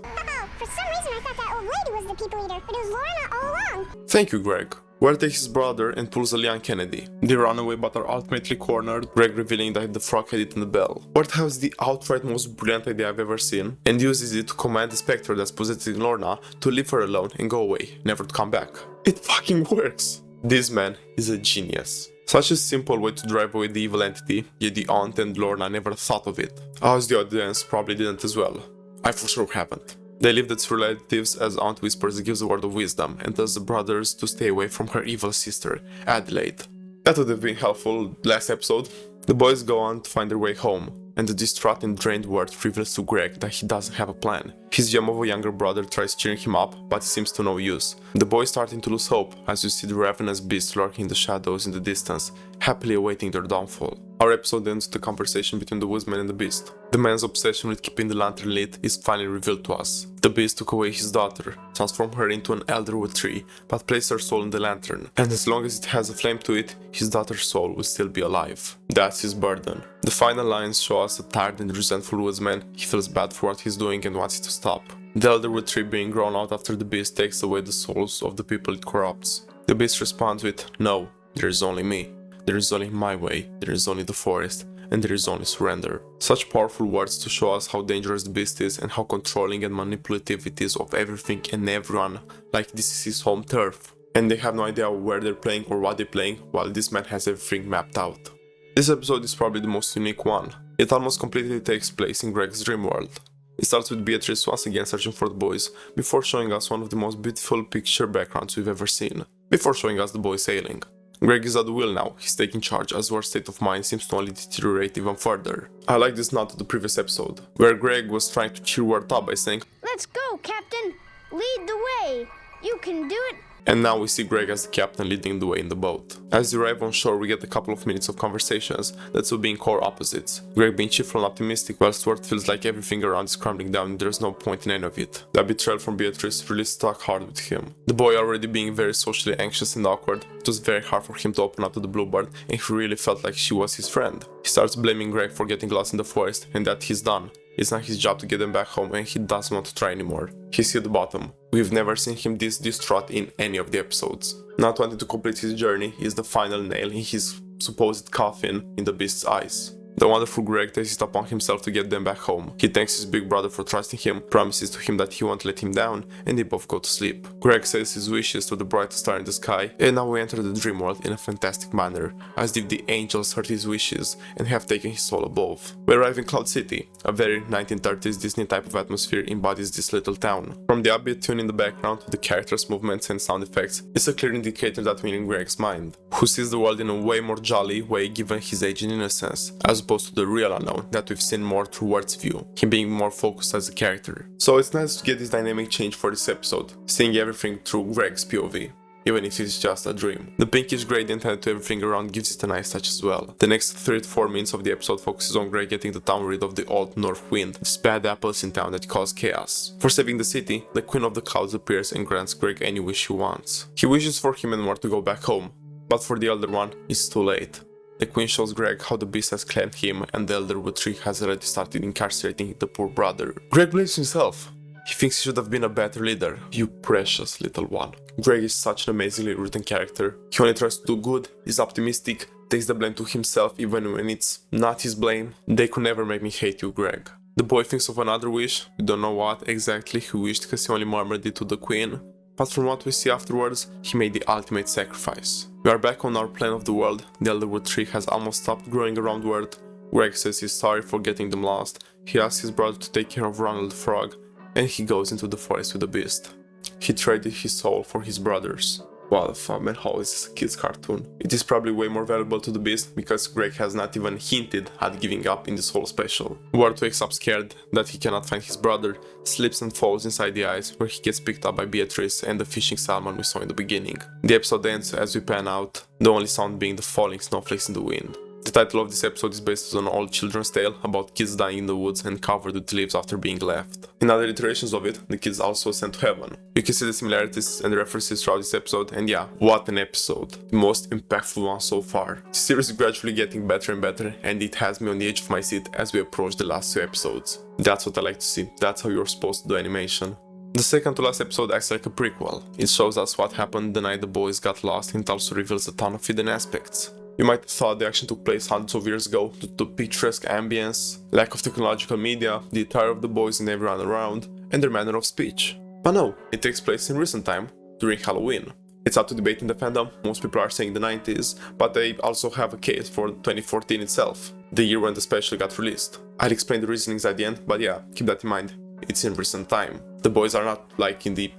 For some reason I thought that old lady was the people eater, but it was Lorna all along. Thank you, Greg. Wirt takes his brother and pulls a Leon Kennedy. They run away but are ultimately cornered, Greg revealing that the frog had eaten the bell. Wirt has the outright most brilliant idea I've ever seen and uses it to command the spectre that's possessing Lorna to leave her alone and go away, never to come back. It fucking works! This man is a genius. Such a simple way to drive away the evil entity, yet the aunt and Lorna never thought of it. Us, the audience, probably didn't as well. I for sure haven't. They leave its relatives as Aunt Whispers gives a word of wisdom and tells the brothers to stay away from her evil sister, Adelaide. That would have been helpful last episode. The boys go on to find their way home, and the distraught and drained Wirt reveals to Greg that he doesn't have a plan. His gem of a younger brother tries cheering him up, but it seems to no use. The boys starting to lose hope as you see the ravenous beast lurking in the shadows in the distance, happily awaiting their downfall. Our episode ends with the conversation between the woodsman and the beast. The man's obsession with keeping the lantern lit is finally revealed to us. The beast took away his daughter, transformed her into an elderwood tree, but placed her soul in the lantern, and as long as it has a flame to it, his daughter's soul will still be alive. That's his burden. The final lines show us a tired and resentful woodsman. He feels bad for what he's doing and wants it to stop. The elderwood tree being grown out after the beast takes away the souls of the people it corrupts. The beast responds with, "No, there is only me. There is only my way, there is only the forest, and there is only surrender." Such powerful words to show us how dangerous the beast is and how controlling and manipulative it is of everything and everyone, like this is his home turf. And they have no idea where they're playing or what they're playing, while this man has everything mapped out. This episode is probably the most unique one. It almost completely takes place in Greg's dream world. It starts with Beatrice once again searching for the boys, before showing us one of the most beautiful picture backgrounds we've ever seen, before showing us the boys sailing. Greg is at the wheel now, he's taking charge as Wirt's state of mind seems to only deteriorate even further. I like this nod to the previous episode, where Greg was trying to cheer Wirt up by saying, Let's go, Captain. Lead the way. You can do it. and now we see Greg as the captain leading the way in the boat. As they arrive on shore, we get a couple of minutes of conversations that will be in core opposites. Greg being cheerful and optimistic, while Wirt feels like everything around is crumbling down and there's no point in any of it. That betrayal from Beatrice really stuck hard with him. The boy already being very socially anxious and awkward, it was very hard for him to open up to the bluebird, and he really felt like she was his friend. He starts blaming Greg for getting lost in the forest and that he's done. It's not his job to get them back home and he doesn't want to try anymore. He's hit the bottom. We've never seen him this distraught in any of the episodes. Not wanting to complete his journey is the final nail in his supposed coffin in the beast's eyes. The wonderful Greg takes it upon himself to get them back home. He thanks his big brother for trusting him, promises to him that he won't let him down, and they both go to sleep. Greg says his wishes to the brightest star in the sky, and now we enter the dream world in a fantastic manner, as if the angels heard his wishes and have taken his soul above. We arrive in Cloud City. A very 1930s Disney type of atmosphere embodies this little town. From the upbeat tune in the background to the characters' movements and sound effects, it's a clear indicator that we're in Greg's mind, who sees the world in a way more jolly way given his age and innocence, as opposed to the real unknown that we've seen more through Wirt's view, him being more focused as a character. So it's nice to get this dynamic change for this episode, seeing everything through Greg's POV, even if it's just a dream. The pinkish gradient added to everything around gives it a nice touch as well. The next 3 to 4 minutes of the episode focuses on Greg getting the town rid of the old north wind, these bad apples in town that cause chaos. For saving the city, the Queen of the Clouds appears and grants Greg any wish he wants. He wishes for him and more to go back home, but for the elder one, it's too late. The Queen shows Greg how the beast has claimed him and the elderwood tree has already started incarcerating the poor brother. Greg blames himself. He thinks he should have been a better leader. You precious little one. Greg is such an amazingly written character. He only tries to do good, is optimistic, takes the blame to himself even when it's not his blame. They could never make me hate you, Greg. The boy thinks of another wish. We don't know what exactly he wished because he only murmured it to the Queen. But from what we see afterwards, he made the ultimate sacrifice. We are back on our plane of the world. The elderwood tree has almost stopped growing around Wirt. Greg says he's sorry for getting them lost. He asks his brother to take care of Ronald the frog, and he goes into the forest with the beast. He traded his soul for his brother's. What the fuck, man, how is this a kid's cartoon? It is probably way more valuable to the beast because Greg has not even hinted at giving up in this whole special. Wirt wakes up scared that he cannot find his brother, slips and falls inside the ice where he gets picked up by Beatrice and the fishing salmon we saw in the beginning. The episode ends as we pan out, the only sound being the falling snowflakes in the wind. The title of this episode is based on an old children's tale about kids dying in the woods and covered with leaves after being left. In other iterations of it, the kids also sent to heaven. You can see the similarities and references throughout this episode, and yeah, what an episode. The most impactful one so far. The series is gradually getting better and better, and it has me on the edge of my seat as we approach the last 2 episodes. That's what I like to see, that's how you're supposed to do animation. The second to last episode acts like a prequel. It shows us what happened the night the boys got lost, and it also reveals a ton of hidden aspects. You might have thought the action took place hundreds of years ago due to the picturesque ambience, lack of technological media, the attire of the boys and everyone around, and their manner of speech. But no, it takes place in recent time, during Halloween. It's up to debate in the fandom. Most people are saying the 90s, but they also have a case for 2014 itself, the year when the special got released. I'll explain the reasonings at the end, but yeah, keep that in mind. It's in recent time. The boys are not like in the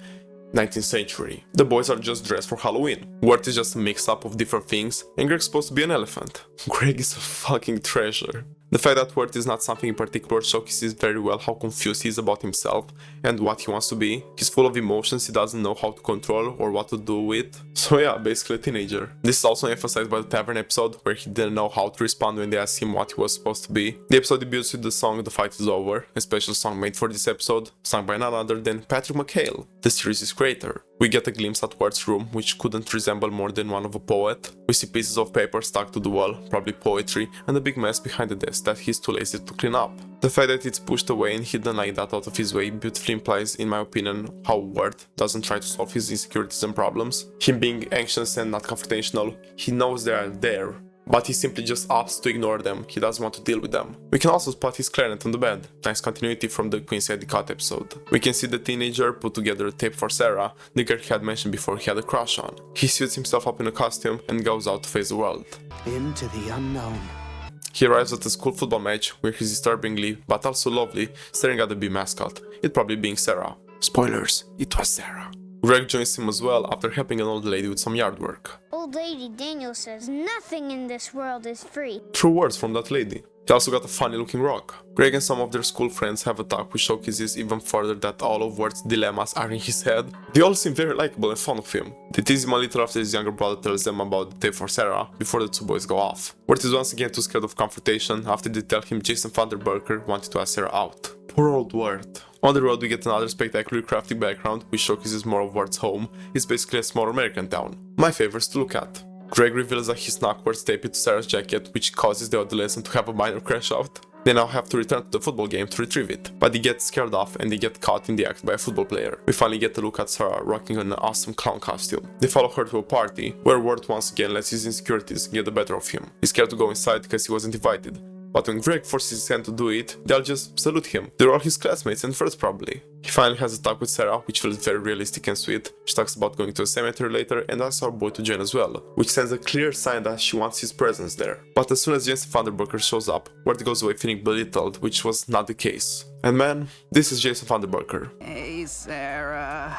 19th century. The boys are just dressed for Halloween. Wirt is just a mix-up of different things, and Greg's supposed to be an elephant. Greg is a fucking treasure. The fact that Wirt is not something in particular showcases very well how confused he is about himself and what he wants to be. He's full of emotions he doesn't know how to control or what to do with. So yeah, basically a teenager. This is also emphasized by the tavern episode, where he didn't know how to respond when they asked him what he was supposed to be. The episode debuts with the song The Fight Is Over, a special song made for this episode, sung by none other than Patrick McHale, the series' creator. We get a glimpse at Wirt's room, which couldn't resemble more than one of a poet. We see pieces of paper stuck to the wall, probably poetry, and a big mess behind the desk that he's too lazy to clean up. The fact that it's pushed away and hidden like that out of his way beautifully implies, in my opinion, how Wirt doesn't try to solve his insecurities and problems. Him being anxious and not confrontational, he knows they are there, but he simply just opts to ignore them. He doesn't want to deal with them. We can also spot his clarinet on the bed. Nice continuity from the Queen's Head Cut episode. We can see the teenager put together a tape for Sarah, the girl he had mentioned before he had a crush on. He suits himself up in a costume and goes out to face the world. Into the unknown. He arrives at a school football match where he's disturbingly, but also lovely, staring at the bee mascot, it probably being Sarah. Spoilers, it was Sarah. Greg joins him as well after helping an old lady with some yard work. Old Lady Daniel says nothing in this world is free. True words from that lady. He also got a funny looking rock. Greg and some of their school friends have a talk which showcases even further that all of Wirt's dilemmas are in his head. They all seem very likable and fond of him. They tease him a little after his younger brother tells them about the tape for Sarah before the two boys go off. Wirt is once again too scared of confrontation after they tell him Jason Vanderburger wanted to ask Sarah out. Poor old Wirt. On the road we get another spectacularly crafty background which showcases more of Wirt's home. It's basically a small American town. My favorites to look at. Greg reveals that he snuck Wirt's tape into Sarah's jacket, which causes the adolescent to have a minor crash out. They now have to return to the football game to retrieve it, but they get scared off and they get caught in the act by a football player. We finally get a look at Sarah rocking an awesome clown costume. They follow her to a party, where Wirt once again lets his insecurities get the better of him. He's scared to go inside because he wasn't invited. But when Greg forces his hand to do it, they'll just salute him. They're all his classmates and friends probably. He finally has a talk with Sarah, which feels very realistic and sweet. She talks about going to a cemetery later and asks our boy to join as well, which sends a clear sign that she wants his presence there. But as soon as Jason Vanderburger shows up, Wirt goes away feeling belittled, which was not the case. And man, this is Jason Vanderburger. Hey, Sarah.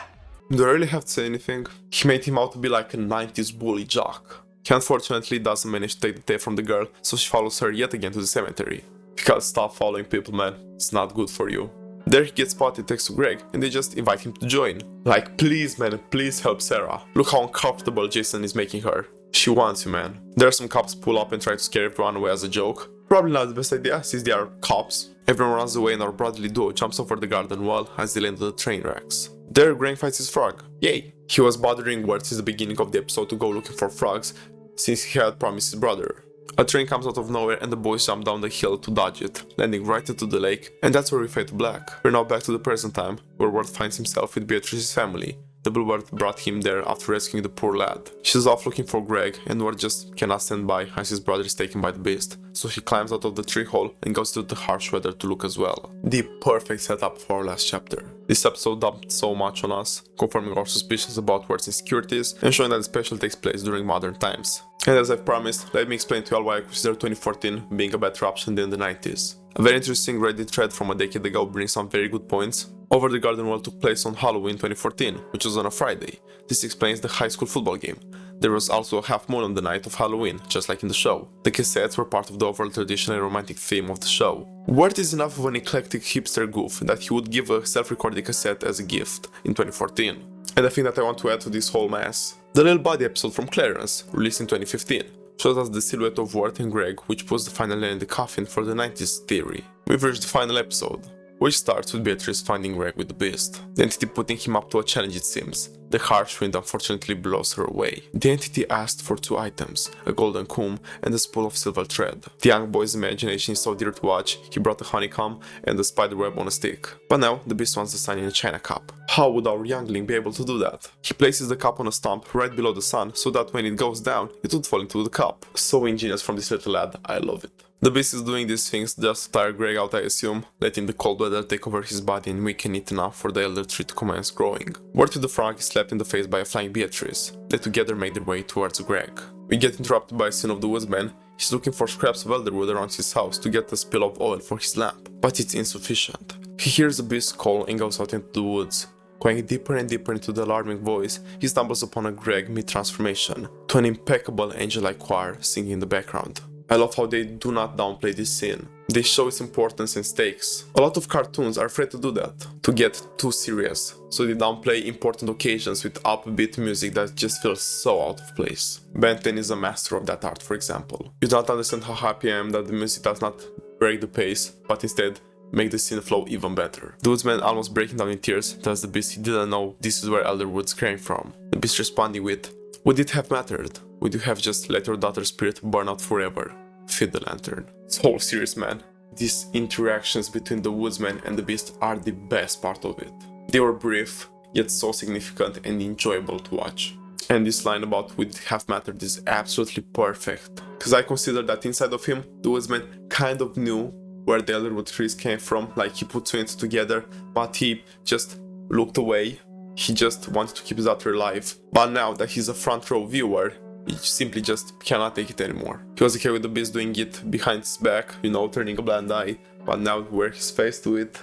Do I really have to say anything? He made him out to be like a 90s bully jock. He unfortunately doesn't manage to take the tape from the girl, so she follows her yet again to the cemetery. Because stop following people, man, it's not good for you. There he gets spotted next to Greg, and they just invite him to join. Like, please man, please help Sarah. Look how uncomfortable Jason is making her. She wants you, man. There are some cops pull up and try to scare everyone away as a joke. Probably not the best idea, since they are cops. Everyone runs away and our brotherly duo jumps over the garden wall as they land on the train wrecks. There Greg fights his frog. Yay! He was bothering Wirt since the beginning of the episode to go looking for frogs, since he had promised his brother. A train comes out of nowhere and the boys jump down the hill to dodge it, landing right into the lake, and that's where we fade to black. We're now back to the present time, where Wirt finds himself with Beatrice's family. The bluebird brought him there after rescuing the poor lad. She's off looking for Greg, and Wirt just cannot stand by as his brother is taken by the beast, so he climbs out of the tree hole and goes to the harsh weather to look as well. The perfect setup for our last chapter. This episode dumped so much on us, confirming our suspicions about Wirt's insecurities and showing that the special takes place during modern times. And as I've promised, let me explain to you all why I consider 2014 being a better option than the 90s. A very interesting Reddit thread from a decade ago brings some very good points. Over the Garden Wall took place on Halloween 2014, which was on a Friday. This explains the high school football game. There was also a half moon on the night of Halloween, just like in the show. The cassettes were part of the overall traditional romantic theme of the show. Wirt is enough of an eclectic hipster goof that he would give a self-recorded cassette as a gift in 2014. And the thing that I want to add to this whole mess, the Little Body episode from Clarence, released in 2015, shows us the silhouette of Wirt and Greg, which puts the final nail in the coffin for the 90s theory. We've reached the final episode, which starts with Beatrice finding Greg with the beast, the entity putting him up to a challenge it seems. The harsh wind unfortunately blows her away. The entity asked for 2 items, a golden comb and a spool of silver thread. The young boy's imagination is so dear to watch, he brought a honeycomb and a spider web on a stick. But now, the beast wants the sun in a china cup. How would our youngling be able to do that? He places the cup on a stump right below the sun so that when it goes down, it would fall into the cup. So ingenious from this little lad, I love it. The Beast is doing these things just to tire Greg out, I assume, letting the cold weather take over his body and weaken it enough for the elder tree to commence growing. Wirt with the frog is slapped in the face by a flying Beatrice. They together make their way towards Greg. We get interrupted by a scene of the woodsman. He's looking for scraps of elderwood around his house to get a spill of oil for his lamp, but it's insufficient. He hears the Beast's call and goes out into the woods. Going deeper and deeper into the alarming voice, he stumbles upon a Greg mid-transformation, to an impeccable angel-like choir singing in the background. I love how they do not downplay this scene. They show its importance and stakes. A lot of cartoons are afraid to do that, to get too serious, so they downplay important occasions with upbeat music that just feels so out of place. Ben 10 is a master of that art, for example. You don't understand how happy I am that the music does not break the pace, but instead make the scene flow even better. The woodsman, almost breaking down in tears, tells the Beast he didn't know this is where elderwoods came from. The Beast responding with, "Would it have mattered? Would you have just let your daughter's spirit burn out forever? Feed the lantern." It's whole series, man. These interactions between the woodsman and the Beast are the best part of it. They were brief, yet so significant and enjoyable to watch. And this line about "would it have mattered" is absolutely perfect, because I consider that inside of him, the woodsman kind of knew where the elderwood trees came from, like he put two and two together, but he just looked away. He just wanted to keep his daughter alive. But now that he's a front row viewer, he simply just cannot take it anymore. He was okay with the Beast doing it behind his back, you know, turning a blind eye, but now where his face to it,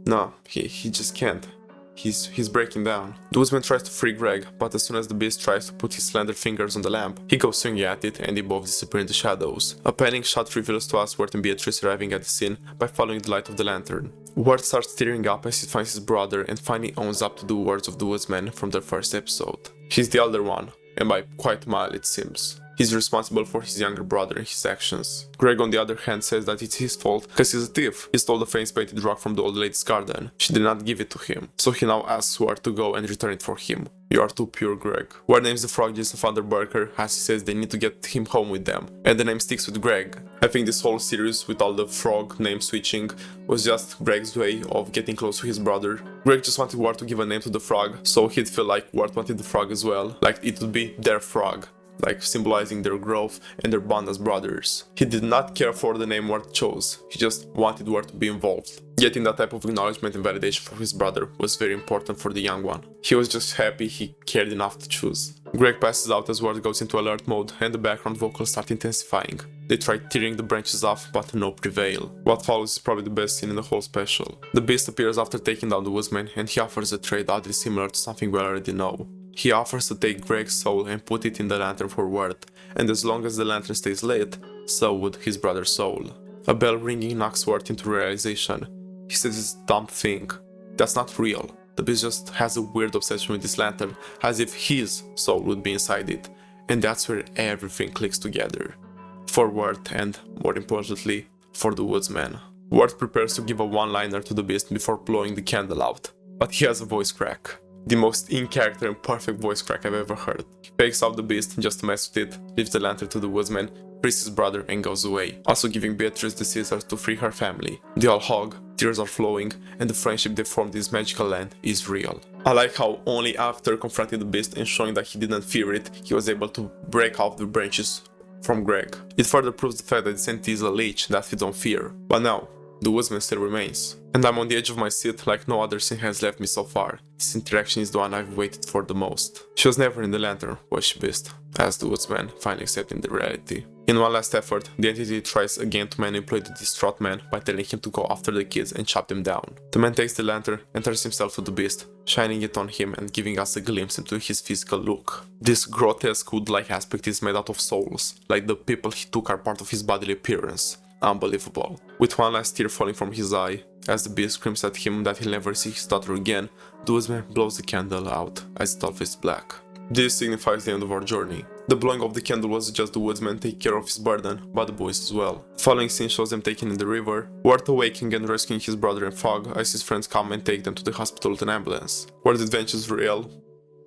no, he just can't. He's breaking down. The woodsman tries to free Greg, but as soon as the Beast tries to put his slender fingers on the lamp, he goes swinging at it and they both disappear in the shadows. A panning shot reveals to us Wirt and Beatrice arriving at the scene by following the light of the lantern. Wirt starts tearing up as he finds his brother and finally owns up to the words of the woodsman from their first episode. He's the elder one, and by quite a mile it seems. He's responsible for his younger brother and his actions. Greg, on the other hand, says that it's his fault because he's a thief. He stole the famous-painted rock from the old lady's garden. She did not give it to him, so he now asks Wirt to go and return it for him. "You are too pure, Greg." Wirt names the frog just a father Barker, as he says they need to get him home with them, and the name sticks with Greg. I think this whole series with all the frog name switching was just Greg's way of getting close to his brother. Greg just wanted Wirt to give a name to the frog, so he'd feel like Wirt wanted the frog as well, like it would be their frog, like symbolizing their growth and their bond as brothers. He did not care for the name Wirt chose, he just wanted Wirt to be involved. Getting that type of acknowledgement and validation from his brother was very important for the young one. He was just happy he cared enough to choose. Greg passes out as Wirt goes into alert mode and the background vocals start intensifying. They try tearing the branches off, but no prevail. What follows is probably the best scene in the whole special. The Beast appears after taking down the woodsman and he offers a trade oddly similar to something we already know. He offers to take Greg's soul and put it in the lantern for Wirt, and as long as the lantern stays lit, so would his brother's soul. A bell ringing knocks Wirt into realization. He says it's a dumb thing. That's not real. The Beast just has a weird obsession with this lantern, as if his soul would be inside it, and that's where everything clicks together. For Wirt and, more importantly, for the woodsman. Wirt prepares to give a one-liner to the Beast before blowing the candle out, but he has a voice crack. The most in-character and perfect voice crack I've ever heard. He picks up the Beast just to mess with it, leaves the lantern to the woodsman, frees his brother and goes away, also giving Beatrice the scissors to free her family. They all hug, tears are flowing, and the friendship they formed in this magical land is real. I like how only after confronting the Beast and showing that he didn't fear it, he was able to break off the branches from Greg. It further proves the fact that this entity is a leech that we don't fear. But now, the woodsman still remains. And I'm on the edge of my seat like no other scene has left me so far. This interaction is the one I've waited for the most. She was never in the lantern, was she, Beast? Asked the woodsman, finally accepting the reality. In one last effort, the entity tries again to manipulate the distraught man by telling him to go after the kids and chop them down. The man takes the lantern and turns himself to the Beast, shining it on him and giving us a glimpse into his physical look. This grotesque wood-like aspect is made out of souls, like the people he took are part of his bodily appearance. Unbelievable. With one last tear falling from his eye, as the Beast screams at him that he'll never see his daughter again, the woodsman blows the candle out as it all fades black. This signifies the end of our journey. The blowing of the candle was just the woodsman taking care of his burden, but the boys as well. Following scene shows them taken in the river, Wirt awaking and rescuing his brother and Fog as his friends come and take them to the hospital with an ambulance. Were the adventures real?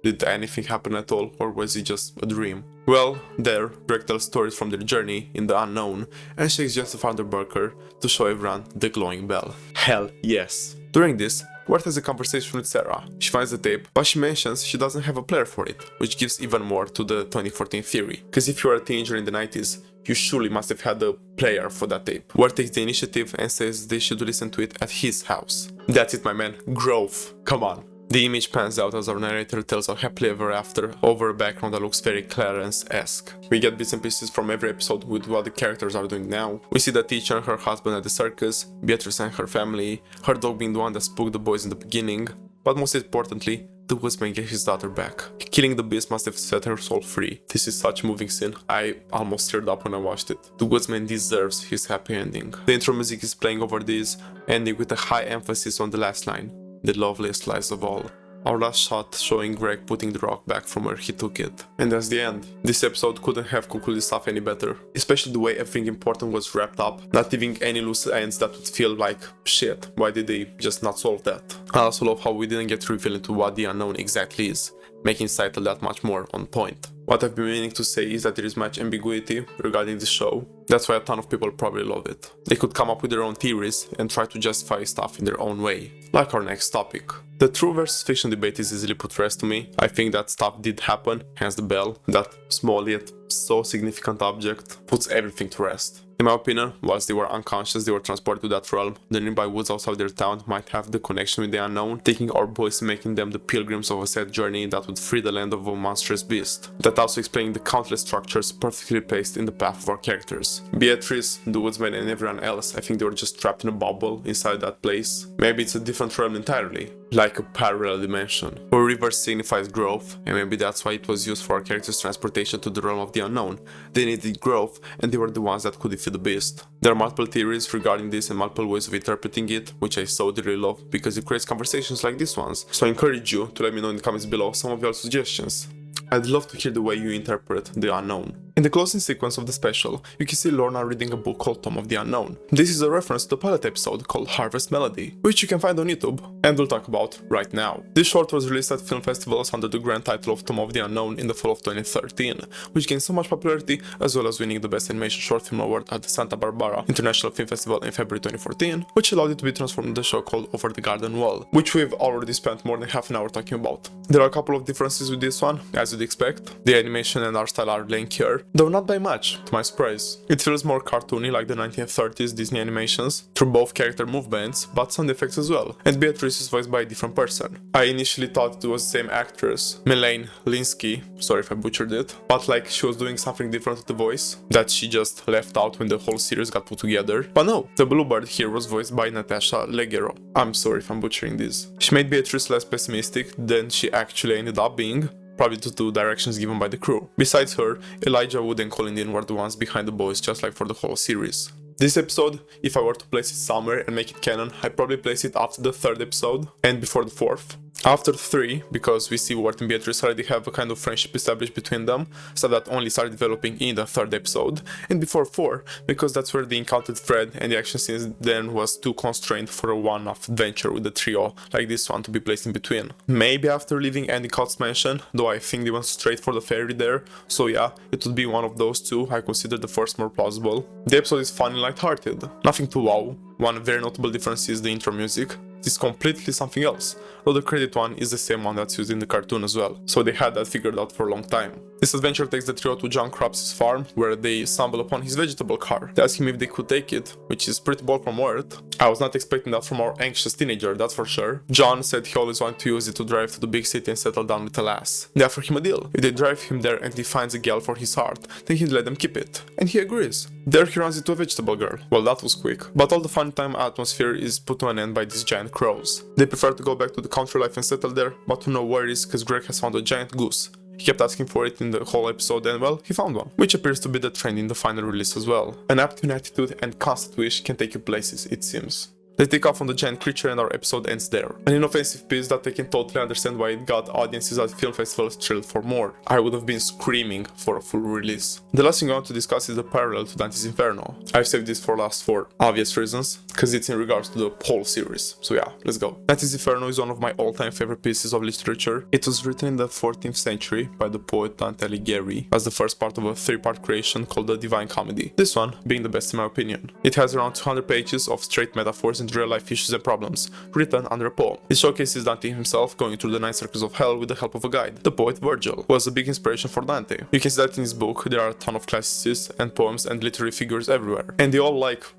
Did anything happen at all, or was it just a dream? Well, there, Greg tells stories from their journey in the unknown and shakes just a Father Barker to show everyone the glowing bell. Hell yes! During this, Wirt has a conversation with Sarah. She finds the tape, but she mentions she doesn't have a player for it, which gives even more to the 2014 theory. Because if you were a teenager in the 90s, you surely must have had a player for that tape. Wirt takes the initiative and says they should listen to it at his house. That's it, my man. Growth. Come on. The image pans out as our narrator tells a happily ever after over a background that looks very Clarence-esque. We get bits and pieces from every episode with what the characters are doing now. We see the teacher and her husband at the circus, Beatrice and her family, her dog being the one that spooked the boys in the beginning, but most importantly, the woodsman gets his daughter back. Killing the beast must have set her soul free. This is such a moving scene, I almost teared up when I watched it. The woodsman deserves his happy ending. The intro music is playing over this, ending with a high emphasis on the last line, the loveliest lies of all. Our last shot showing Greg putting the rock back from where he took it. And that's the end. This episode couldn't have concluded stuff any better. Especially the way everything important was wrapped up, not leaving any loose ends that would feel like, shit, why did they just not solve that? I also love how we didn't get revealed into what the unknown exactly is, making its title that much more on point. What I've been meaning to say is that there is much ambiguity regarding this show. That's why a ton of people probably love it. They could come up with their own theories and try to justify stuff in their own way. Like our next topic. The true versus fiction debate is easily put to rest to me. I think that stuff did happen, hence the bell. That small yet so significant object puts everything to rest. In my opinion, whilst they were unconscious, they were transported to that realm. The nearby woods outside their town might have the connection with the unknown, taking our boys and making them the pilgrims of a sad journey that would free the land of a monstrous beast. That also explaining the countless structures perfectly placed in the path of our characters. Beatrice, the woodsman and everyone else, I think they were just trapped in a bubble inside that place. Maybe it's a different realm entirely, like a parallel dimension, where reverse signifies growth, and maybe that's why it was used for our characters' transportation to the realm of the unknown. They needed growth, and they were the ones that could defeat the beast. There are multiple theories regarding this and multiple ways of interpreting it, which I so dearly love because it creates conversations like this ones, so I encourage you to let me know in the comments below some of your suggestions. I'd love to hear the way you interpret the unknown. In the closing sequence of the special, you can see Lorna reading a book called Tome of the Unknown. This is a reference to the pilot episode called Harvest Melody, which you can find on YouTube, and we'll talk about right now. This short was released at film festivals under the grand title of Tome of the Unknown in the fall of 2013, which gained so much popularity as well as winning the Best Animation Short Film Award at the Santa Barbara International Film Festival in February 2014, which allowed it to be transformed into the show called Over the Garden Wall, which we've already spent more than half an hour talking about. There are a couple of differences with this one, as you'd expect. The animation and art style are lankier, though not by much, to my surprise. It feels more cartoony like the 1930s Disney animations, through both character movements, but sound effects as well, and Beatrice is voiced by a different person. I initially thought it was the same actress, Melaine Linsky, sorry if I butchered it, but like she was doing something different with the voice, that she just left out when the whole series got put together. But no, the bluebird here was voiced by Natasha Leggero. I'm sorry if I'm butchering this. She made Beatrice less pessimistic than she actually ended up being, probably due to directions given by the crew. Besides her, Elijah Wood and Colin Dean were the ones behind the boys, just like for the whole series. This episode, if I were to place it somewhere and make it canon, I'd probably place it after the third episode and before the fourth. After 3, because we see Wirt and Beatrice already have a kind of friendship established between them, so that only started developing in the third episode, and before 4, because that's where they encountered Fred and the action scenes then was too constrained for a one-off adventure with a trio like this one to be placed in between. Maybe after leaving Endicott's mansion, though I think they went straight for the ferry there, so yeah, it would be one of those two. I consider the first more plausible. The episode is fun and lighthearted, nothing too wow. One very notable difference is the intro music. It's completely something else, though the credit one is the same one that's used in the cartoon as well, so they had that figured out for a long time. This adventure takes the trio to John Krupp's farm, where they stumble upon his vegetable car. They ask him if they could take it, which is pretty bold from Wirt. I was not expecting that from our anxious teenager, that's for sure. John said he always wanted to use it to drive to the big city and settle down with a lass. They offer him a deal. If they drive him there and he finds a gal for his heart, then he'd let them keep it. And he agrees. There he runs into a vegetable girl. Well, that was quick. But all the fun time atmosphere is put to an end by these giant crows. They prefer to go back to the country life and settle there, but to no worries because Greg has found a giant goose. He kept asking for it in the whole episode and well, he found one, which appears to be the trend in the final release as well. An aptitude, attitude and constant wish can take you places, it seems. They take off on the giant creature and our episode ends there. An inoffensive piece that I can totally understand why it got audiences at film festivals thrilled for more. I would have been screaming for a full release. The last thing I want to discuss is the parallel to Dante's Inferno. I've saved this for last for obvious reasons, because it's in regards to the whole series. So yeah, let's go. Dante's Inferno is one of my all-time favorite pieces of literature. It was written in the 14th century by the poet Dante Alighieri as the first part of a 3-part creation called the Divine Comedy. This one being the best in my opinion. It has around 200 pages of straight metaphors into real-life issues and problems, written under a poem. It showcases Dante himself going through the 9 circles of hell with the help of a guide, the poet Virgil, who was a big inspiration for Dante. You can see that in his book. There are a ton of classics and poems and literary figures everywhere, and they all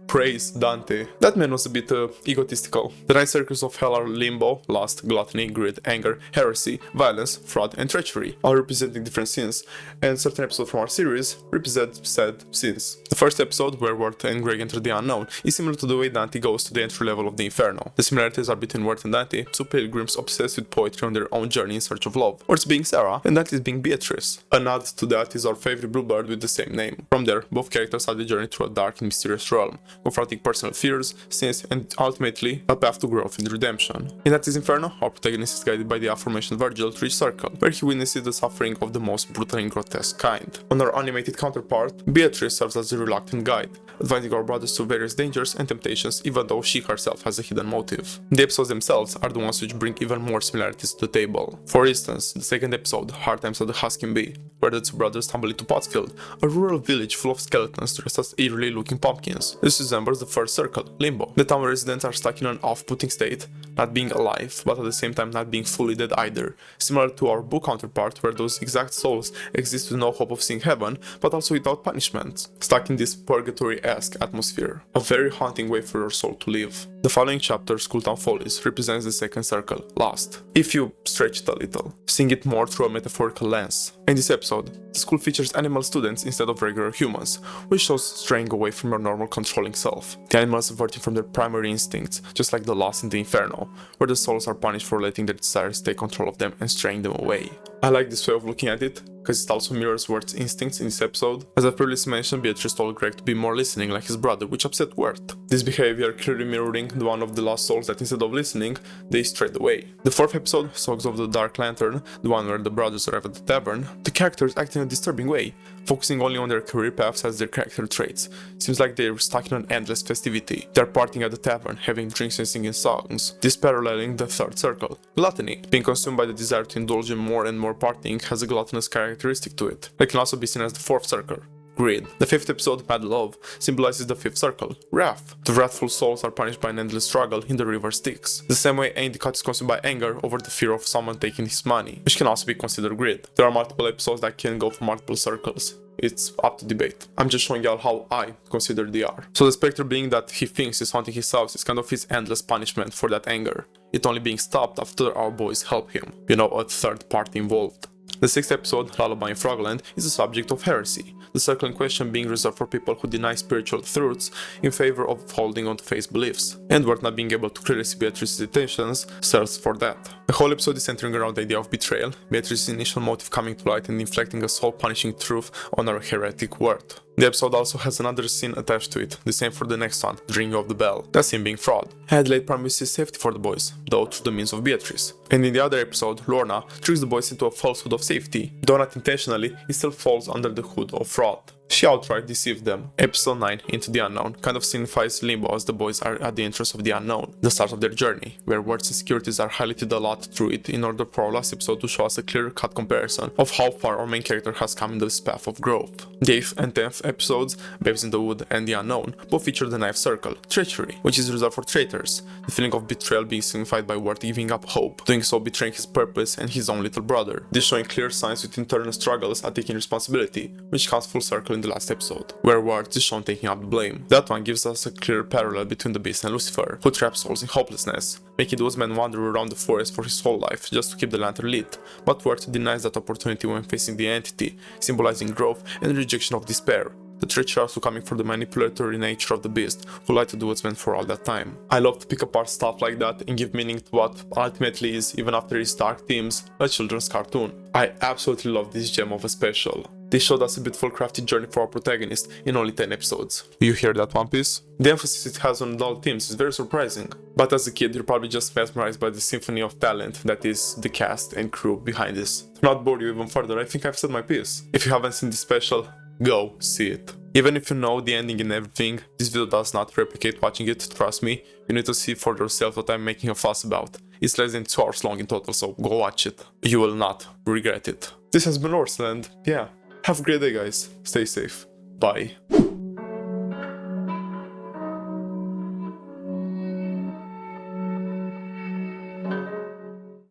praise Dante. That man was a bit egotistical. The 9 circles of hell are limbo, lust, gluttony, greed, anger, heresy, violence, fraud, and treachery, all representing different sins, and certain episodes from our series represent said sins. The first episode, where Wirt and Greg enter the unknown, is similar to the way Dante goes to the entry level of the Inferno. The similarities are between Wirt and Dante, 2 pilgrims obsessed with poetry on their own journey in search of love. Wirt's being Sarah, and Dante's being Beatrice. A nod to that is our favorite bluebird with the same name. From there, both characters start the journey through a dark and mysterious realm, confronting personal fears, sins, and ultimately a path to growth and redemption. In Dante's Inferno, our protagonist is guided by the aforementioned Virgil to each circle, where he witnesses the suffering of the most brutal and grotesque kind. On our animated counterpart, Beatrice serves as the reluctant guide, advising our brothers to various dangers and temptations, even though she herself has a hidden motive. The episodes themselves are the ones which bring even more similarities to the table. For instance, the second episode, Hard Times at the Huskin Bee, where the 2 brothers stumble into Pottsfield, a rural village full of skeletons dressed as eerily looking pumpkins. This resembles the first circle, Limbo. The town residents are stuck in an off-putting state, not being alive, but at the same time not being fully dead either, similar to our book counterpart, where those exact souls exist with no hope of seeing heaven, but also without punishment, stuck in this purgatory-esque atmosphere. A very haunting way for your soul to live. The following chapter, Schooltown Follies, represents the second circle, Lost, if you stretch it a little, seeing it more through a metaphorical lens. In this episode, the school features animal students instead of regular humans, which shows straying away from your normal controlling self. The animals averting from their primary instincts, just like the Lost in the Inferno, where the souls are punished for letting their desires take control of them and straying them away. I like this way of looking at it, because it also mirrors Wirt's instincts in this episode. As I previously mentioned, Beatrice told Greg to be more listening like his brother, which upset Wirt. This behavior clearly mirroring the one of the lost souls that instead of listening, they strayed away. The fourth episode, Songs of the Dark Lantern, the one where the brothers arrive at the tavern, the characters act in a disturbing way, focusing only on their career paths as their character traits. Seems like they're stuck in an endless festivity. They're partying at the tavern, having drinks and singing songs. This paralleling the third circle, gluttony. Being consumed by the desire to indulge in more and more partying has a gluttonous characteristic to it. That can also be seen as the fourth circle, greed. The fifth episode, Mad Love, symbolizes the fifth circle, wrath. The wrathful souls are punished by an endless struggle in the river Styx. The same way Endicott is consumed by anger over the fear of someone taking his money, which can also be considered greed. There are multiple episodes that can go for multiple circles. It's up to debate. I'm just showing y'all how I consider they are. So the specter being that he thinks is haunting his house is kind of his endless punishment for that anger. It only being stopped after our boys help him. You know, a third party involved. The sixth episode, Lullaby in Frogland, is the subject of heresy, the circle in question being reserved for people who deny spiritual truths in favor of holding on to faith beliefs, and Wirt not being able to clearly see Beatrice's intentions serves for that. The whole episode is centering around the idea of betrayal, Beatrice's initial motive coming to light and inflicting a soul-punishing truth on our heretic Wirt. The episode also has another scene attached to it, the same for the next one, the ringing of the bell, that scene being fraud. Adelaide promises safety for the boys, though through the means of Beatrice. And in the other episode, Lorna tricks the boys into a falsehood of safety, though not intentionally, it still falls under the hood of fraud. She outright deceived them. Episode 9, Into the Unknown, kind of signifies limbo as the boys are at the entrance of the unknown, the start of their journey, where Wirt's insecurities are highlighted a lot through it in order for our last episode to show us a clear-cut comparison of how far our main character has come in this path of growth. The 8th and 10th episodes, Babes in the Wood and the Unknown, both feature the ninth circle, treachery, which is reserved for traitors, the feeling of betrayal being signified by Wirt giving up hope, doing so betraying his purpose and his own little brother. This showing clear signs with internal struggles at taking responsibility, which comes full circle in the last episode, where Wirt is shown taking up the blame. That one gives us a clear parallel between the Beast and Lucifer, who trap souls in hopelessness, making those men wander around the forest for his whole life just to keep the lantern lit, but Wirt denies that opportunity when facing the entity, symbolizing growth and rejection of despair. The treachery also coming from the manipulatory nature of the beast, who lied to the woodsman for all that time. I love to pick apart stuff like that and give meaning to what ultimately is, even after its dark themes, a children's cartoon. I absolutely love this gem of a special. They showed us a beautiful crafted journey for our protagonist in only 10 episodes. You hear that, One Piece? The emphasis it has on adult themes is very surprising, but as a kid you're probably just mesmerized by the symphony of talent that is the cast and crew behind this. To not bore you even further, I think I've said my piece. If you haven't seen this special, go see it. Even if you know the ending and everything, this video does not replicate watching it, trust me, you need to see for yourself what I'm making a fuss about. It's less than 2 hours long in total, so go watch it. You will not regret it. This has been Ors, and yeah, have a great day guys, stay safe, bye.